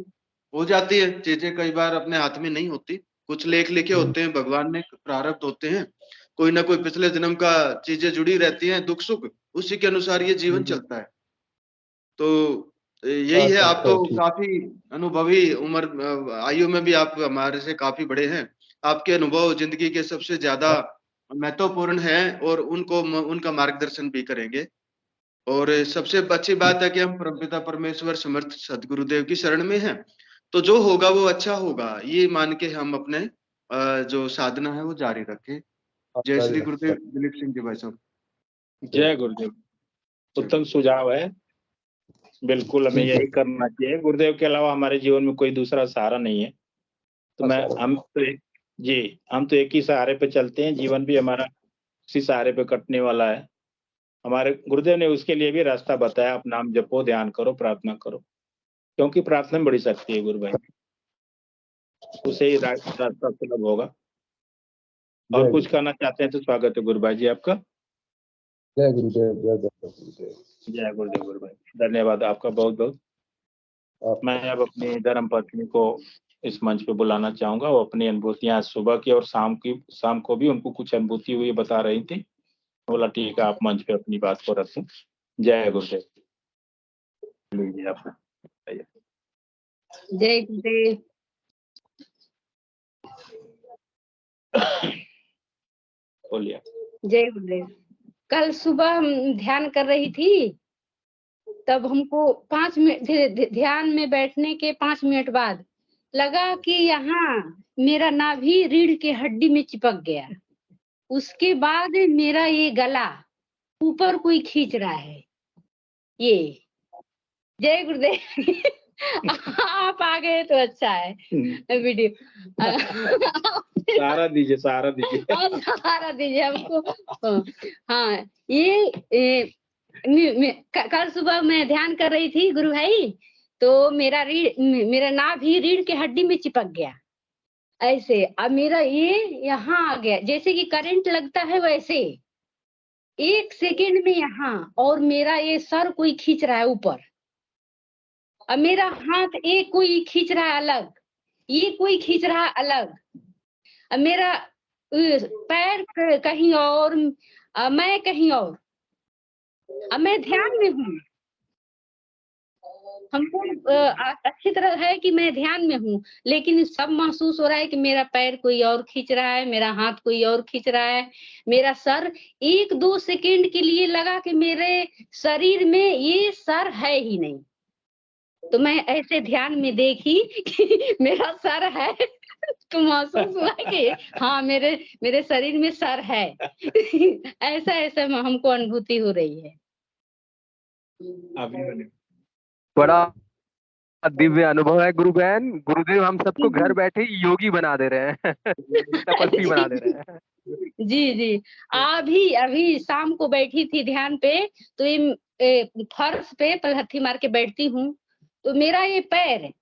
हो जाती है चीजें, कई बार अपने हाथ में नहीं होती, कुछ लेख लिखे होते हैं भगवान ने, प्रारब्ध होते हैं, कोई ना कोई पिछले जन्म का चीजें जुड़ी रहती हैं, दुख सुख, उसी के अनुसार ये जीवन चलता है। तो यही है। आप तो काफी अनुभवी उम्र आयु में भी आप हमारे से काफी बड़े हैं। आपके अनुभव जिंदगी के सबसे ज्यादा महत्वपूर्ण है और उनको उनका मार्गदर्शन भी करेंगे। और सबसे अच्छी बात है कि हम परमपिता परमेश्वर समर्थ सदगुरुदेव की शरण में हैं, तो जो होगा वो अच्छा होगा, ये मान के हम अपने जो साधना है वो जारी रखें। जय श्री गुरुदेव। दिलीप सिंह जी भाई साहब। जय गुरुदेव। उत्तम सुझाव है। बिल्कुल हमें यही करना चाहिए। गुरुदेव के अलावा हमारे जीवन में कोई दूसरा सहारा नहीं है। तो हम तो एक ही सहारे पे चलते हैं। जीवन भी हमारा उसी सहारे पे कटने वाला है। हमारे गुरुदेव ने उसके लिए भी रास्ता बताया, आप नाम जपो, ध्यान करो, प्रार्थना करो, क्योंकि प्रार्थना में बड़ी शक्ति है गुरु भाई। उसे ही रास्ता सुलभ होगा। और कुछ कहना चाहते हैं तो स्वागत है गुरु भाई जी आपका। जय गुरुदेव, जय गुरुदेव। जय गुरुदेव गुरु भाई, धन्यवाद आपका बहुत बहुत। मैं अब अपनी धर्म पत्नी को इस मंच पे बुलाना चाहूंगा। वो अपनी अनुभूतियां सुबह की और शाम को भी उनको कुछ अनुभूति हुई बता रही थी। बोला ठीक है, आप मंच पे अपनी बात को रखें। जय गुरुदेव। लीजिए आप। जय गुरुदेव। बोलिए। जय गुरुदेव। कल सुबह हम ध्यान कर रही थी, तब हमको 5 मिनट ध्यान में बैठने के 5 मिनट बाद लगा कि यहाँ मेरा नाभि रीढ़ के हड्डी में चिपक गया। उसके बाद मेरा ये गला ऊपर कोई खींच रहा है। ये जय गुरुदेव। आप आ गए तो अच्छा है। वीडियो सहारा दीजिए, सहारा दीजिए। सहारा दीजिए हमको। हाँ, कल सुबह मैं ध्यान कर रही थी गुरु भाई, तो मेरा नाभि रीढ़ के हड्डी में चिपक गया ऐसे। अब मेरा ये यहाँ आ गया, जैसे कि करंट लगता है वैसे 1 सेकेंड में यहाँ। और मेरा ये सर कोई खींच रहा है ऊपर। अब मेरा हाथ एक कोई खींच रहा है अलग, ये कोई खींच रहा है अलग। अब मेरा पैर कहीं और, मैं कहीं और। अब मैं ध्यान में हूँ, हमको अच्छी तरह है कि मैं ध्यान में हूँ, लेकिन सब महसूस हो रहा है कि मेरा पैर कोई और खींच रहा है, मेरा हाथ कोई और खींच रहा है। मेरा सर 1-2 सेकेंड के लिए लगा कि मेरे शरीर में ये सर है ही नहीं। तो मैं ऐसे ध्यान में देखी कि मेरा सर है। तो महसूस हुआ कि हाँ मेरे शरीर में सर है। ऐसा ऐसा हमको अनुभूति हो रही है। बड़ा दिव्य अनुभव है गुरु बहन। गुरुदेव हम सबको घर बैठे योगी बना दे रहे हैं। तपस्वी बना दे रहे हैं। जी जी। अभी शाम को बैठी थी ध्यान पे, तो ये फर्श पे पलहत्थी मार के बैठती हूँ, तो मेरा ये पैर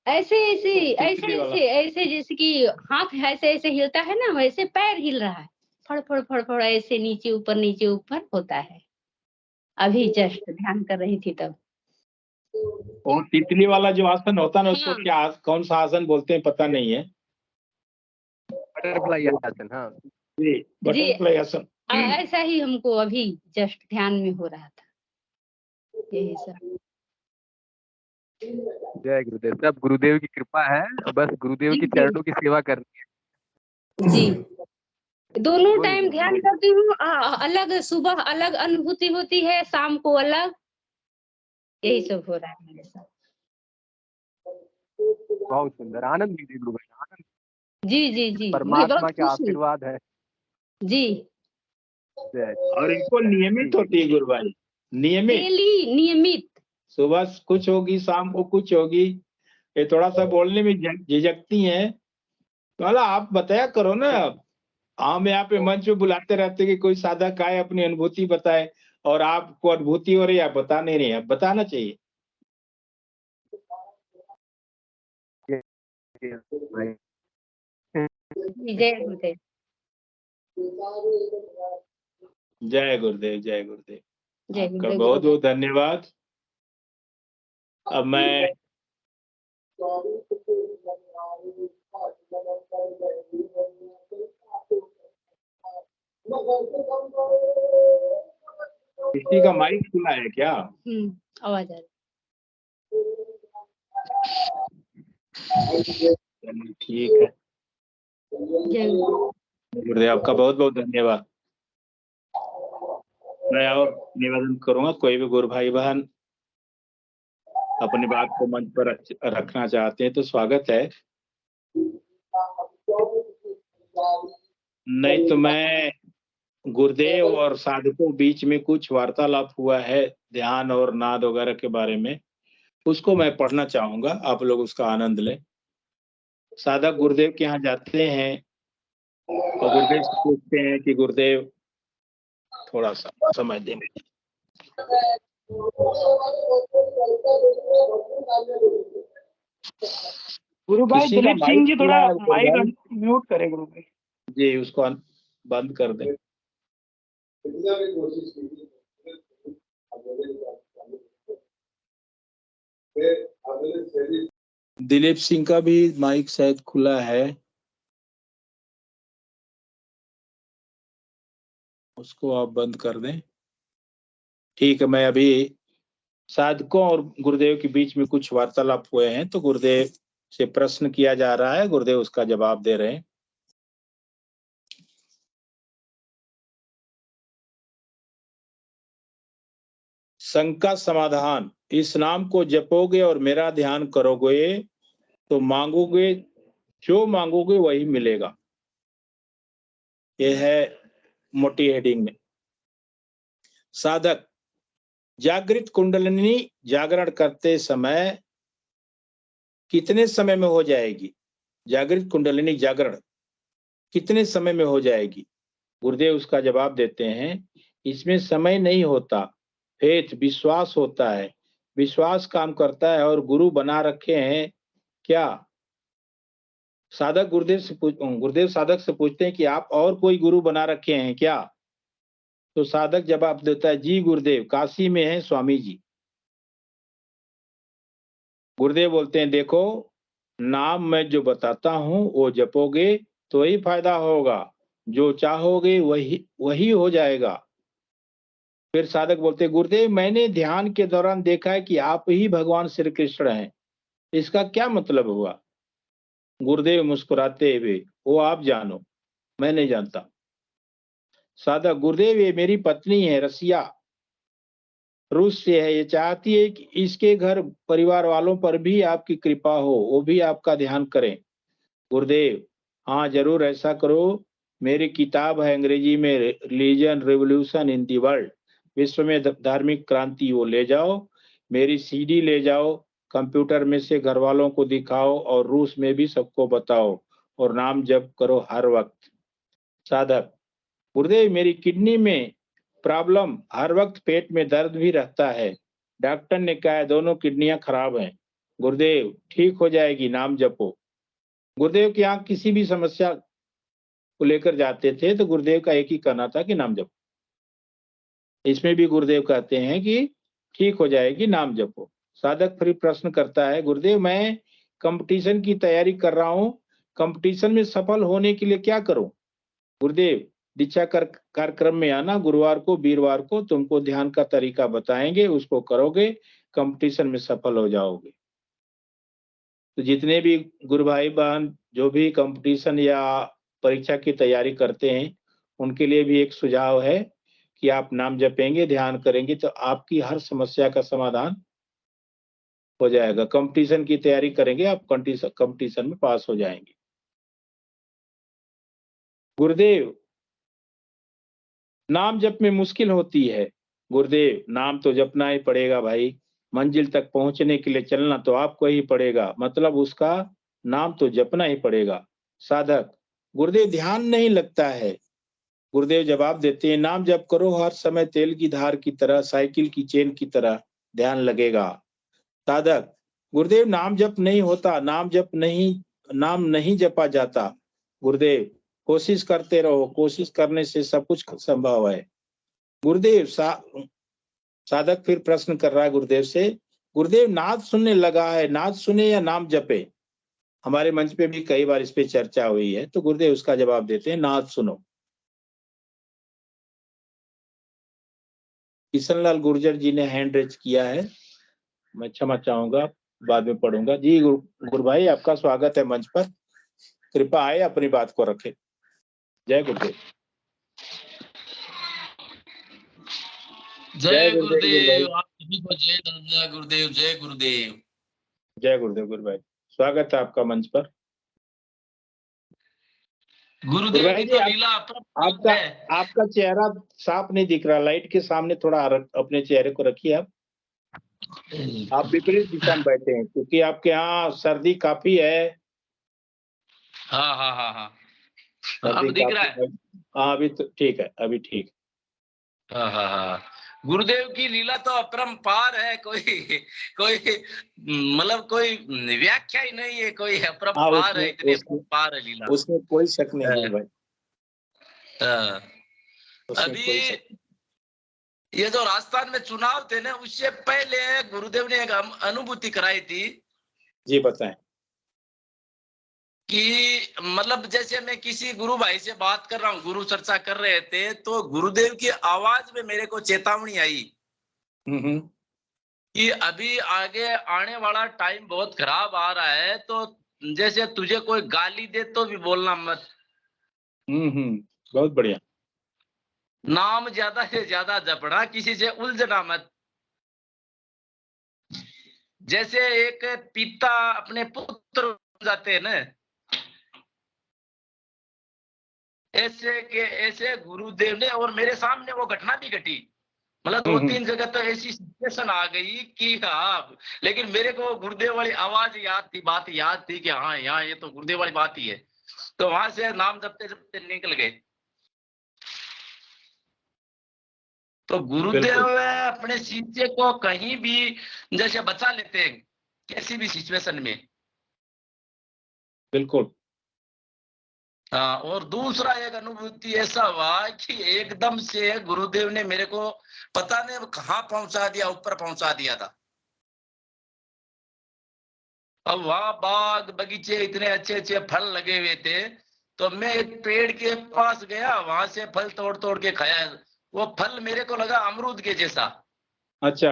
ऐसे जैसे कि हाथ ऐसे ऐसे हिलता है ना, वैसे पैर हिल रहा है। फड़ फड़ फड़ फड़ ऐसे नीचे ऊपर होता है। अभी जस्ट ध्यान कर रही थी तब। और तितली वाला जो आसन होता है ना, उसको क्या, कौन सा आसन बोलते हैं पता नहीं है। बटरफ्लाई आसन। हाँ जी, बटरफ्लाई आसन। ऐसा ही हमको अभी जस्ट ध्यान में हो रहा था। यही सब। जय गुरुदेव। सब गुरुदेव की कृपा है, बस गुरुदेव के चरणों की सेवा करनी है। जी, दोनों टाइम ध्यान करती हूँ। अलग सुबह अलग अनुभूति होती है, शाम को अलग। यही सब हो रहा है मेरे साथ। बहुत सुंदर, आनंद लीजिए गुरु भाई, आनंद। जी जी जी, परमात्मा के आशीर्वाद है जी। और इनको नियमित होती है गुरु भाई, नियमित। सुबह कुछ होगी, शाम को कुछ होगी। ये थोड़ा सा बोलने में झिझकती हैं, तो आप बताया करो ना। हम यहाँ पे मंच पे बुलाते रहते कि कोई साधक आए अपनी अनुभूति बताए, और आपको अनुभूति हो रही है, आप बता नहीं रहे हैं। बताना चाहिए। जय गुरुदेव। जय गुरुदेव, जय गुरुदेव। जय आपका गुरुदेव। बहुत बहुत धन्यवाद। अब मैं किसी का माइक खुला है क्या? आवाज आ रही। ठीक है। गुरुदेव आपका बहुत बहुत धन्यवाद। मैं और निवेदन करूंगा, कोई भी गुरु भाई बहन अपनी बात को मंच पर रखना चाहते हैं तो स्वागत है, नहीं तो मैं गुरुदेव और साधकों बीच में कुछ वार्तालाप हुआ है ध्यान और नाद वगैरह के बारे में, उसको मैं पढ़ना चाहूंगा, आप लोग उसका आनंद लें। साधक गुरुदेव के यहाँ जाते हैं तो गुरुदेव से पूछते हैं कि गुरुदेव थोड़ा सा समय देंगे। गुरु भाई किसी का दिलीप माइक सिंह जी खुला थोड़ा है गुरु भाई? माइक म्यूट करें गुरु भाई। जी, उसको बंद कर दें। दिलीप सिंह का भी माइक शायद खुला है, उसको आप बंद कर दें। ठीक है, मैं अभी साधकों और गुरुदेव के बीच में कुछ वार्तालाप हुए हैं, तो गुरुदेव से प्रश्न किया जा रहा है, गुरुदेव उसका जवाब दे रहे हैं। शंका समाधान, इस नाम को जपोगे और मेरा ध्यान करोगे तो मांगोगे, जो मांगोगे वही मिलेगा। यह है मोटी हेडिंग में। साधक, जागृत कुंडलिनी जागरण करते समय कितने समय में हो जाएगी? जागृत कुंडलिनी जागरण कितने समय में हो जाएगी? गुरुदेव उसका जवाब देते हैं, इसमें समय नहीं होता, फेथ विश्वास होता है, विश्वास काम करता है। और गुरु बना रखे हैं क्या? साधक गुरुदेव साधक से पूछते हैं कि आप और कोई गुरु बना रखे हैं क्या? तो साधक जवाब देता है, जी गुरुदेव, काशी में है स्वामी जी। गुरुदेव बोलते हैं, देखो नाम मैं जो बताता हूं वो जपोगे तो ही फायदा होगा, जो चाहोगे वही हो जाएगा। फिर साधक बोलते, गुरुदेव मैंने ध्यान के दौरान देखा है कि आप ही भगवान श्री कृष्ण हैं, इसका क्या मतलब हुआ? गुरुदेव मुस्कुराते हुए, वो आप जानो, मैं नहीं जानता। साधक, गुरुदेव ये मेरी पत्नी है, रसिया, रूस से है, ये चाहती है कि इसके घर परिवार वालों पर भी आपकी कृपा हो, वो भी आपका ध्यान करें। गुरुदेव, हाँ जरूर ऐसा करो। मेरी किताब है अंग्रेजी में, religion revolution in the world, विश्व में धार्मिक क्रांति, वो ले जाओ। मेरी सीडी ले जाओ, कंप्यूटर में से घर वालों को दिखाओ और रूस में भी सबको बताओ, और नाम जप करो हर वक्त। साधक, गुरुदेव मेरी किडनी में प्रॉब्लम, हर वक्त पेट में दर्द भी रहता है, डॉक्टर ने कहा है दोनों किडनियां खराब हैं। गुरुदेव ठीक हो जाएगी, नाम जपो। गुरुदेव के यहाँ किसी भी समस्या को लेकर जाते थे तो गुरुदेव का एक ही कहना था कि नाम जपो। इसमें भी गुरुदेव कहते हैं कि ठीक हो जाएगी, नाम जपो। साधक फिर प्रश्न करता है, गुरुदेव मैं कंपटीशन की तैयारी कर रहा हूँ, कंपटीशन में सफल होने के लिए क्या करूं? गुरुदेव, दीक्षा कार्यक्रम में आना, गुरुवार को वीरवार को तुमको ध्यान का तरीका बताएंगे, उसको करोगे, कंपटीशन में सफल हो जाओगे। तो जितने भी गुरु भाई बहन जो भी कंपटीशन या परीक्षा की तैयारी करते हैं, उनके लिए भी एक सुझाव है कि आप नाम जपेंगे, ध्यान करेंगे तो आपकी हर समस्या का समाधान हो जाएगा। कंपटीशन की तैयारी करेंगे, आप कंपटीशन में पास हो जाएंगे। गुरुदेव, नाम जप में मुश्किल होती है। गुरुदेव, नाम तो जपना ही पड़ेगा भाई, मंजिल तक पहुंचने के लिए चलना तो आपको ही पड़ेगा, मतलब उसका नाम तो जपना ही पड़ेगा। साधक, गुरुदेव ध्यान नहीं लगता है। गुरुदेव जवाब देते हैं, नाम जप करो, हर समय तेल की धार की तरह, साइकिल की चेन की तरह ध्यान लगेगा। साधक, गुरुदेव नाम जप नहीं होता, नाम नहीं जपा जाता। गुरुदेव, कोशिश करते रहो, कोशिश करने से सब कुछ संभव है। गुरुदेव साधक फिर प्रश्न कर रहा है गुरुदेव से, गुरुदेव नाद सुनने लगा है, नाद सुने या नाम जपे? हमारे मंच पे भी कई बार इस पे चर्चा हुई है, तो गुरुदेव उसका जवाब देते हैं, नाद सुनो। किशनलाल गुर्जर जी ने हैंड रेज किया है, मैं क्षमा चाहूंगा, बाद में पढ़ूंगा। जी गुरु भाई, आपका स्वागत है मंच पर, कृपा आए अपनी बात को रखे। जय गुरुदेव। जय गुरुदेव, आप सभी को जय दादा गुरुदेव, जय गुरुदेव। जय गुरुदेव गुरु भाई, स्वागत है आपका मंच पर। गुरुदेव की तो लीला आपका चेहरा साफ नहीं दिख रहा, लाइट के सामने थोड़ा अपने चेहरे को रखिए आप। आप विपरीत दिशा में बैठे हैं क्योंकि आपके यहाँ सर्दी काफी है। हाँ हाँ हाँ हाँ, अब सर्दी दिख रहा काफी है। है। हाँ अभी तो ठीक है, अभी ठीक। हाँ हाँ हाँ, गुरुदेव की लीला तो अपरंपार है, कोई कोई मतलब कोई व्याख्या ही नहीं है, कोई हाँ अपरंपार है, इतनी उसमें अपरंपार है लीला। उसमें कोई शक नहीं गुरु भाई, हाँ, उसमें कोई अभी शक। ये जो राजस्थान में चुनाव थे ना, उससे पहले गुरुदेव ने एक अनुभूति कराई थी जी बताएं। कि मतलब जैसे मैं किसी गुरु भाई से बात कर रहा हूँ, गुरु चर्चा कर रहे थे, तो गुरुदेव की आवाज में मेरे को चेतावनी आई कि अभी आगे आने वाला टाइम बहुत खराब आ रहा है, तो जैसे तुझे कोई गाली दे तो भी बोलना मत। बहुत बढ़िया। नाम ज्यादा से ज्यादा जपना, किसी से उलझना मत। जैसे एक पिता अपने पुत्र जाते हैं ना, ऐसे गुरुदेव ने, और मेरे सामने वो घटना भी घटी, मतलब 2-3 जगह तो ऐसी सिचुएशन आ गई कि हाँ, लेकिन मेरे को गुरुदेव वाली आवाज याद थी, बात याद थी कि हाँ यहाँ ये तो गुरुदेव वाली बात ही है, तो वहां से नाम जपते जपते निकल गए। तो गुरुदेव अपने शिष्य को कहीं भी जैसे बचा लेते हैं, कैसी भी सिचुएशन में। बिल्कुल। हाँ, और दूसरा एक अनुभूति ऐसा हुआ कि एकदम से गुरुदेव ने मेरे को पता नहीं कहाँ पहुंचा दिया, ऊपर पहुंचा दिया था। अब वहां बाग बगीचे इतने अच्छे अच्छे फल लगे हुए थे, तो मैं एक पेड़ के पास गया, वहां से फल तोड़ तोड़ के खाया। वो फल मेरे को लगा अमरूद के जैसा। अच्छा।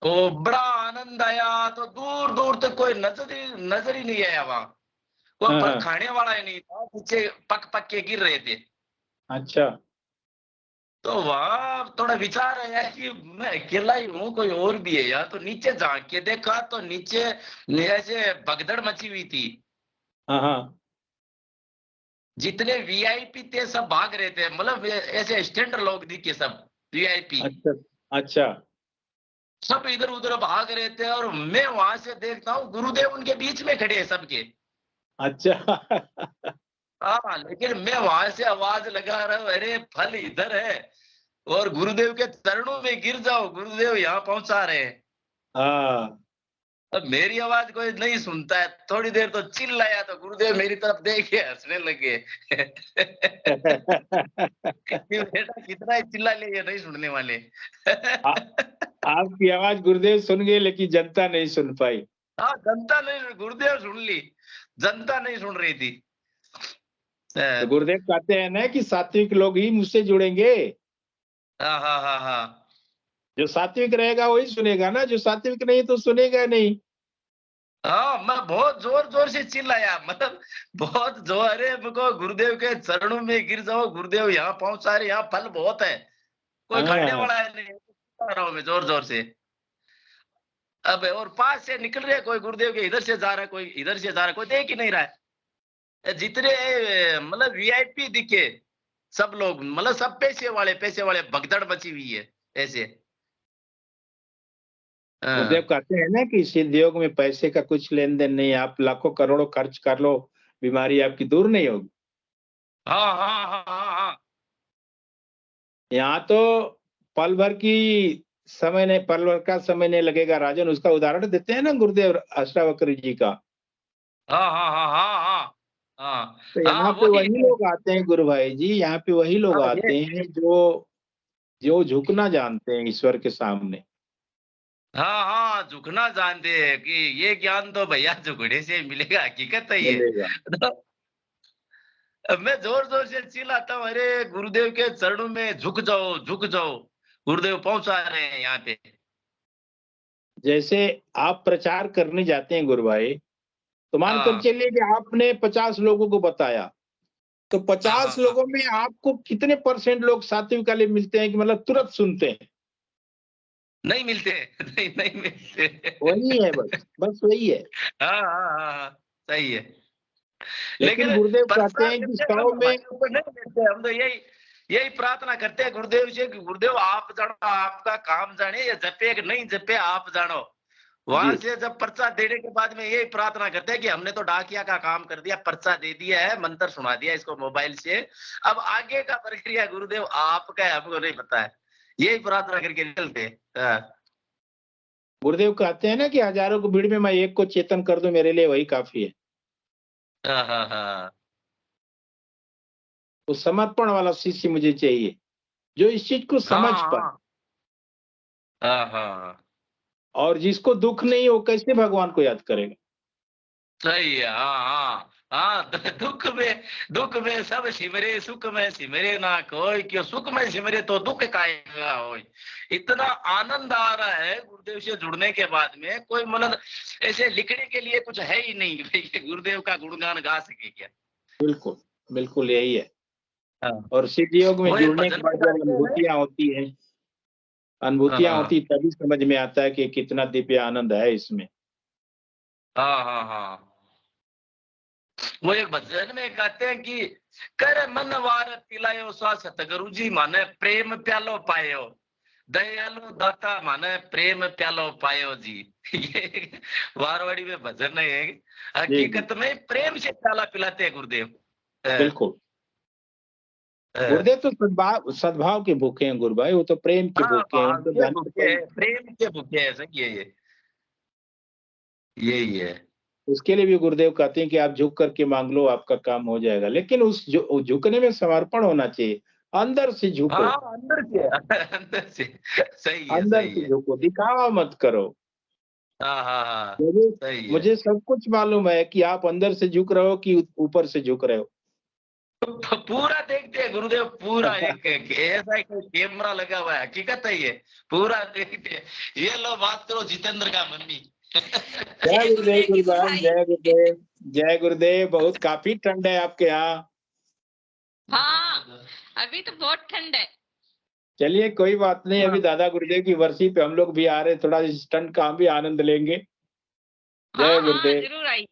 तो बड़ा आनंद आया, तो दूर दूर तक कोई नजर ही नहीं आया वहां, कोई फल खाने वाला ही नहीं था, नीचे पक पक के गिर रहे थे। अच्छा। तो वहां थोड़ा विचार आया कि मैं अकेला ही हूँ, कोई और भी है यार। तो नीचे झांक के देखा तो नीचे ऐसे भगदड़ मची हुई थी। हाँ। जितने वीआईपी थे सब भाग रहे थे, मतलब ऐसे स्टैंडर्ड लोग दिखे सब वीआईपी। अच्छा। अच्छा। सब इधर उधर भाग रहे थे, और मैं वहां से देखता हूँ गुरुदेव उनके बीच में खड़े हैं सबके। अच्छा। हाँ, लेकिन मैं वहां से आवाज लगा रहा हूँ, अरे फल इधर है, और गुरुदेव के चरणों में गिर जाओ, गुरुदेव यहाँ पहुंचा रहे हैं। हाँ। अब मेरी आवाज कोई नहीं सुनता है, थोड़ी देर तो चिल्लाया, तो गुरुदेव मेरी तरफ देख के हंसने लगे। कि बेटा कितना ही चिल्ला ले, ये नहीं सुनने वाले। आपकी आवाज गुरुदेव सुन गए, लेकिन जनता नहीं सुन पाई। हाँ, जनता नहीं, गुरुदेव सुन ली, जनता नहीं सुन रही थी। तो गुरुदेव कहते हैं ना कि सात्विक लोग ही मुझसे जुड़ेंगे। हाँ हाँ हाँ हाँ, जो सात्विक रहेगा वही सुनेगा ना, जो सात्विक नहीं तो सुनेगा नहीं। हाँ, मैं बहुत जोर जोर से चिल्लाया, मतलब बहुत जोर, अरे मुझको गुरुदेव के चरणों में गिर जाओ, गुरुदेव यहाँ पहुंचा रहे, यहाँ फल बहुत है, कोई खाने वाला है नहीं, चिल्ला रहा हूं मैं जोर जोर से। अब और पास से निकल रहे, कोई गुरुदेव के इधर से जा रहा है, कोई इधर से जा रहा है, कोई देख ही नहीं रहा है। जितने मतलब वीआईपी दिखे सब लोग, मतलब सब पैसे वाले भगदड़ मची हुई है ऐसे। गुरुदेव कहते हैं ना कि सिद्ध योग में पैसे का कुछ लेन देन नहीं, आप लाखों करोड़ों खर्च कर लो, बीमारी आपकी दूर नहीं होगी। हाँ हाँ हाँ हाँ हाँ, यहाँ तो पल भर का समय नहीं लगेगा राजन, उसका उदाहरण देते हैं ना गुरुदेव अष्टावक्र जी का। हाँ हाँ हाँ हाँ हाँ हाँ, तो यहाँ पे वही लोग आते हैं गुरु भाई जी, यहाँ पे वही लोग आते हैं जो झुकना जानते हैं ईश्वर के सामने। हाँ हाँ, झुकना जानते हैं कि ये ज्ञान तो भैया झुकने से मिलेगा, हकीकत है ये। तो मैं जोर जोर से चिल्लाता हूँ, अरे गुरुदेव के चरणों में झुक जाओ, झुक जाओ, गुरुदेव पहुंचा रहे हैं यहाँ पे। जैसे आप प्रचार करने जाते हैं गुरु भाई, तो मानकर चलिए कि आपने 50 लोगों को बताया, तो 50 लोगों में आपको कितने % लोग सात्विक वाले मिलते हैं कि मतलब तुरंत सुनते हैं? नहीं मिलते, नहीं मिलते। वही है, बस वही है। हाँ हाँ हाँ, सही है। लेकिन गुरुदेव कहते हैं कि 100 में नहीं मिलते, हम तो यही यही प्रार्थना करते हैं गुरुदेव से कि गुरुदेव आप जानो, आपका काम जाने, या जपे कि नहीं जपे आप जानो। वहां से जब पर्चा देने के बाद में यही प्रार्थना करते हैं कि हमने तो डाकिया का काम कर दिया, पर्चा दे दिया है, मंत्र सुना दिया इसको मोबाइल से, अब आगे का प्रक्रिया गुरुदेव आपका है, हमको नहीं पता है। यही प्रार्थना करके निकलते हैं। गुरुदेव कहते हैं ना कि हजारों की भीड़ में मैं एक को चेतन कर दूं, मेरे लिए वही काफी है। हाँ। वो समर्पण वाला शिष्य मुझे चाहिए, जो इस चीज को समझ पाए। हाँ। और जिसको दुख नहीं हो, कैसे भगवान को याद करेगा? सही है। हाँ, दुख में सब सिमरे, सुख में सिमरे ना कोई, क्यों सुख में सिमरे तो दुख काएगा होय। इतना आनंद आ रहा है गुरुदेव से जुड़ने के बाद में, कोई मतलब ऐसे लिखने के लिए कुछ है ही नहीं भाई गुरुदेव का गुणगान गा सके क्या। बिल्कुल बिल्कुल यही है। हाँ। और सिद्ध योग में वही जुड़ने के बाद जब अनुभूतियां होती तभी समझ में आता है कि कितना दिव्य आनंद है इसमें। हाँ। वो एक भजन में कहते हैं कि कर मन वार पिलायो सा सतगुरु जी माने प्रेम प्यालो पायो, दयालु दाता माने प्रेम प्यालो पायो जी। ये वारवाड़ी में भजन है। हकीकत में प्रेम से प्याला पिलाते हैं गुरुदेव। बिल्कुल। गुरुदेव तो सद्भाव के भूखे हैं गुरु भाई, वो तो प्रेम के भूखे हैं, उनको प्रेम के भूखे है। सही है, यही है। उसके लिए भी गुरुदेव कहते हैं कि आप झुक करके मांग लो, आपका काम हो जाएगा। लेकिन उस झुकने में समर्पण होना चाहिए, अंदर से झुको। अंदर से सही है, अंदर से झुको, दिखावा मत करो। हाँ। मुझे सब कुछ मालूम है कि आप अंदर से झुक रहे हो कि ऊपर से झुक रहे हो। पूरा देखते हैं गुरुदेव, पूरा एक ऐसा एक कैमरा लगा हुआ है, हकीकत है ये, पूरा देखते हैं। ये लो बात करो जितेंद्र का मम्मी। जय गुरुदेव गुरुदान, जय गुरुदेव, जय गुरुदेव। बहुत काफी ठंड है आपके यहाँ। हाँ, अभी तो बहुत ठंड है। चलिए कोई बात नहीं, अभी दादा गुरुदेव की वर्षी पे हम लोग भी आ रहे, थोड़ा इस ठंड का हम भी आनंद लेंगे। जय गुरुदेव। जरूर आई।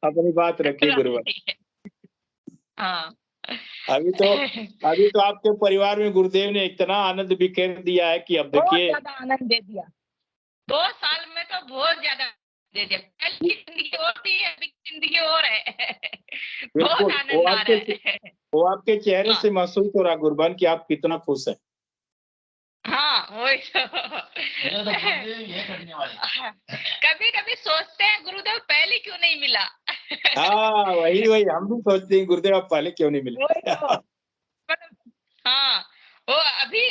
अपनी बात रखिए गुरुदेव। हाँ। अभी तो आपके परिवार में गुरुदेव ने इतना आनंद बिखेर दिया है कि अब देखिए, बहुत ज्यादा आनंद दे दिया। 2 साल में तो बहुत ज्यादा दे दिया। पहले की जिंदगी और थी, अभी की जिंदगी और है। बहुत आनंद आ रहा है। वो आपके चेहरे से महसूस हो रहा गुरबान कि आप कितना खुश हैं। हाँ, वही तो। कभी कभी सोचते हैं गुरुदेव पहले क्यों नहीं मिला। हाँ, वही हम भी सोचते हैं गुरुदेव आप पहले क्यों नहीं मिले। हाँ, वो अभी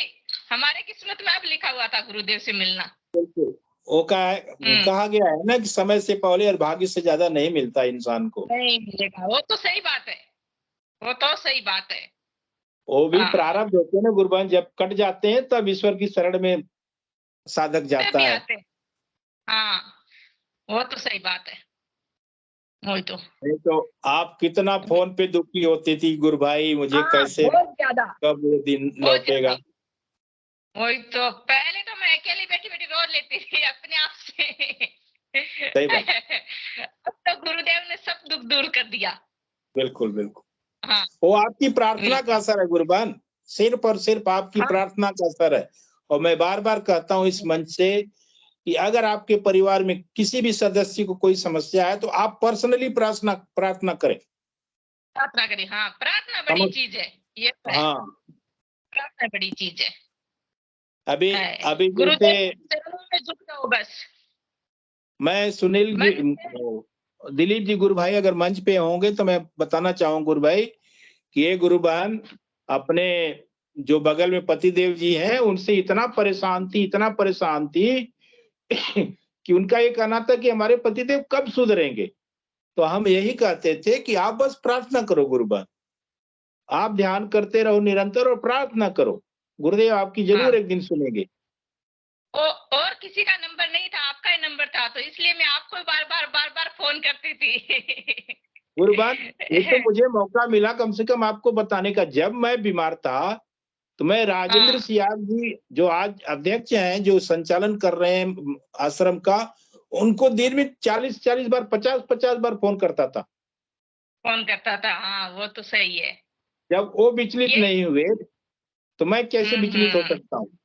हमारे किस्मत में अब लिखा हुआ था गुरुदेव से मिलना। बिल्कुल। वो कहा गया है ना कि समय से पहले और भाग्य से ज्यादा नहीं मिलता इंसान को। नहीं मिलेगा, वो तो सही बात है, वो तो सही बात है। वो भी प्रारब्ध होते हैं ना गुरुबान, जब कट जाते हैं तब ईश्वर की शरण में साधक जाता है। हाँ, वो तो सही बात है। वही तो आप कितना फोन पे दुखी होती थी गुरु भाई, मुझे कैसे कब वो दिन लौटेगा। वही तो, पहले तो मैं अकेली बैठी बैठी रो लेती थी अपने आप से। सही बात। अब तो गुरुदेव ने सब दुख दूर कर दिया। बिल्कुल बिल्कुल। हाँ। वो आपकी प्रार्थना का असर है गुरुबान, सिर्फ और सिर्फ आपकी प्रार्थना का असर है। और मैं बार बार कहता हूँ इस मंच से कि अगर आपके परिवार में किसी भी सदस्य को कोई समस्या है तो आप पर्सनली प्रार्थना करें। प्रार्थना करें। हाँ, प्रार्थना बड़ी चीज है ये। हाँ, प्रार्थना बड़ी चीज है। अभी गुरुदेव चरणों में झुक जाओ बस। मैं सुनील दिलीप जी गुरु भाई अगर मंच पे होंगे तो मैं बताना चाहूंगा गुरु भाई कि ये गुरुबान अपने जो बगल में पतिदेव जी हैं उनसे इतना परेशान थी कि उनका ये कहना था कि हमारे पतिदेव कब सुधरेंगे। तो हम यही कहते थे कि आप बस प्रार्थना करो गुरुबान, आप ध्यान करते रहो निरंतर और प्रार्थना करो, गुरुदेव आपकी जरूर एक दिन सुनेंगे। और किसी का नंबर नहीं था, आपका ही नंबर था, तो इसलिए मैं आपको बार बार फोन करती थी। गुरुबान ये तो मुझे मौका मिला कम से कम आपको बताने का। जब मैं बीमार था तो मैं राजेंद्र सियाग जी जो आज अध्यक्ष हैं, जो संचालन कर रहे हैं आश्रम का, उनको दिन में 40 बार 50 बार फोन करता था। हाँ, वो तो सही है। जब वो विचलित ये- नहीं हुए तो मैं कैसे विचलित हो सकता हूँ?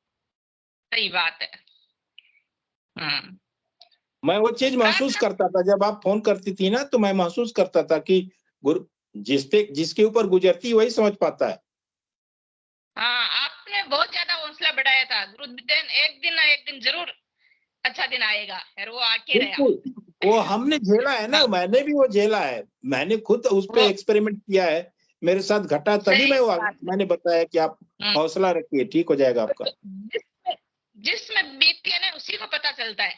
सही बात है। मैं वो चीज महसूस करता था, जब आप फोन करती थी ना तो मैं महसूस करता था कि गुरु जिसके ऊपर गुजरती वही समझ पाता है। हाँ, आपने बहुत ज्यादा हौसला बढ़ाया था। गुरुदेव एक दिन जरूर अच्छा दिन आएगा, और वो आके रहा। बिल्कुल, वो हमने झेला है ना, मैंने भी वो झेला है, मैंने खुद उस पे एक्सपेरिमेंट किया है, मेरे साथ घटा, तभी मैंने बताया कि आप हौसला रखिए, ठीक हो जाएगा आपका। जिसमें बीतती है ना उसी को पता चलता है।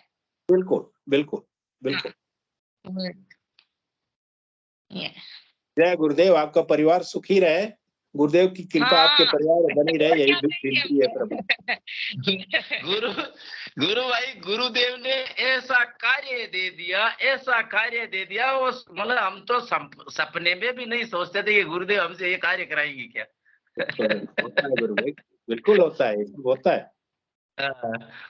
बिल्कुल बिल्कुल बिल्कुल। जय गुरुदेव, आपका परिवार सुखी रहे, गुरुदेव की कृपा आपके परिवार में बनी रहे, यही विनती है प्रभु। गुरु भाई, गुरुदेव ने ऐसा कार्य दे दिया, वो मतलब हम तो सपने में भी नहीं सोचते थे कि गुरुदेव हमसे ये कार्य कराएंगे क्या। होता है गुरुदेव, बिल्कुल होता है।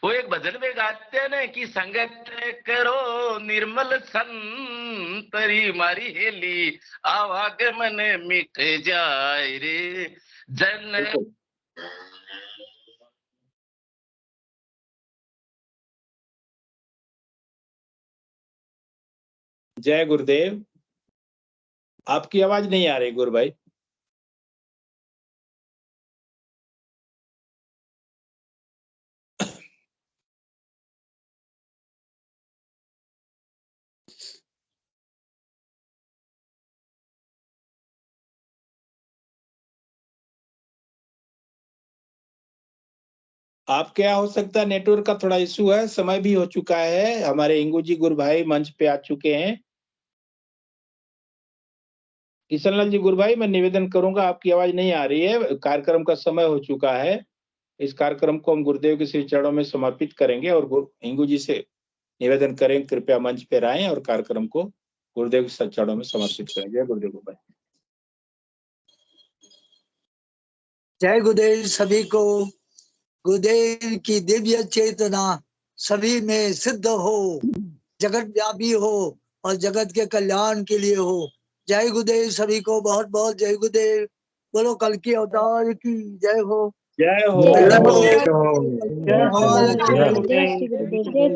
वो एक भजन में गाते हैं ना कि संगत करो निर्मल संतरी मारी हेली, आवागमन मिट जाए रे जन। जय गुरुदेव, आपकी आवाज नहीं आ रही गुरु भाई। आप क्या हो सकता है, नेटवर्क का थोड़ा इशू है, समय भी हो चुका है, हमारे इंगू जी गुरु भाई मंच पे आ चुके हैं। किशनलाल जी गुरु भाई, मैं निवेदन करूंगा, आपकी आवाज नहीं आ रही है, कार्यक्रम का समय हो चुका है, इस कार्यक्रम को हम गुरुदेव के श्री चरणों में समर्पित करेंगे और इंगू जी से निवेदन करें कृपया मंच पे आएं और कार्यक्रम को गुरुदेव के चरणों में समर्पित करें। जय गुरुदेव गुरु भाई। जय गुरुदेव सभी को, गुरुदेव की दिव्य चेतना सभी में सिद्ध हो, जगत व्यापी हो और जगत के कल्याण के लिए हो। जय गुरुदेव सभी को, बहुत बहुत जय गुरुदेव। बोलो कल की अवतार की जय हो। जय हो।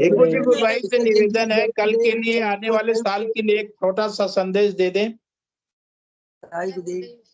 इंगू जी गुरु भाई से निवेदन है, कल के लिए, आने वाले साल के लिए एक छोटा सा संदेश दे दें। जय गुरुदेव।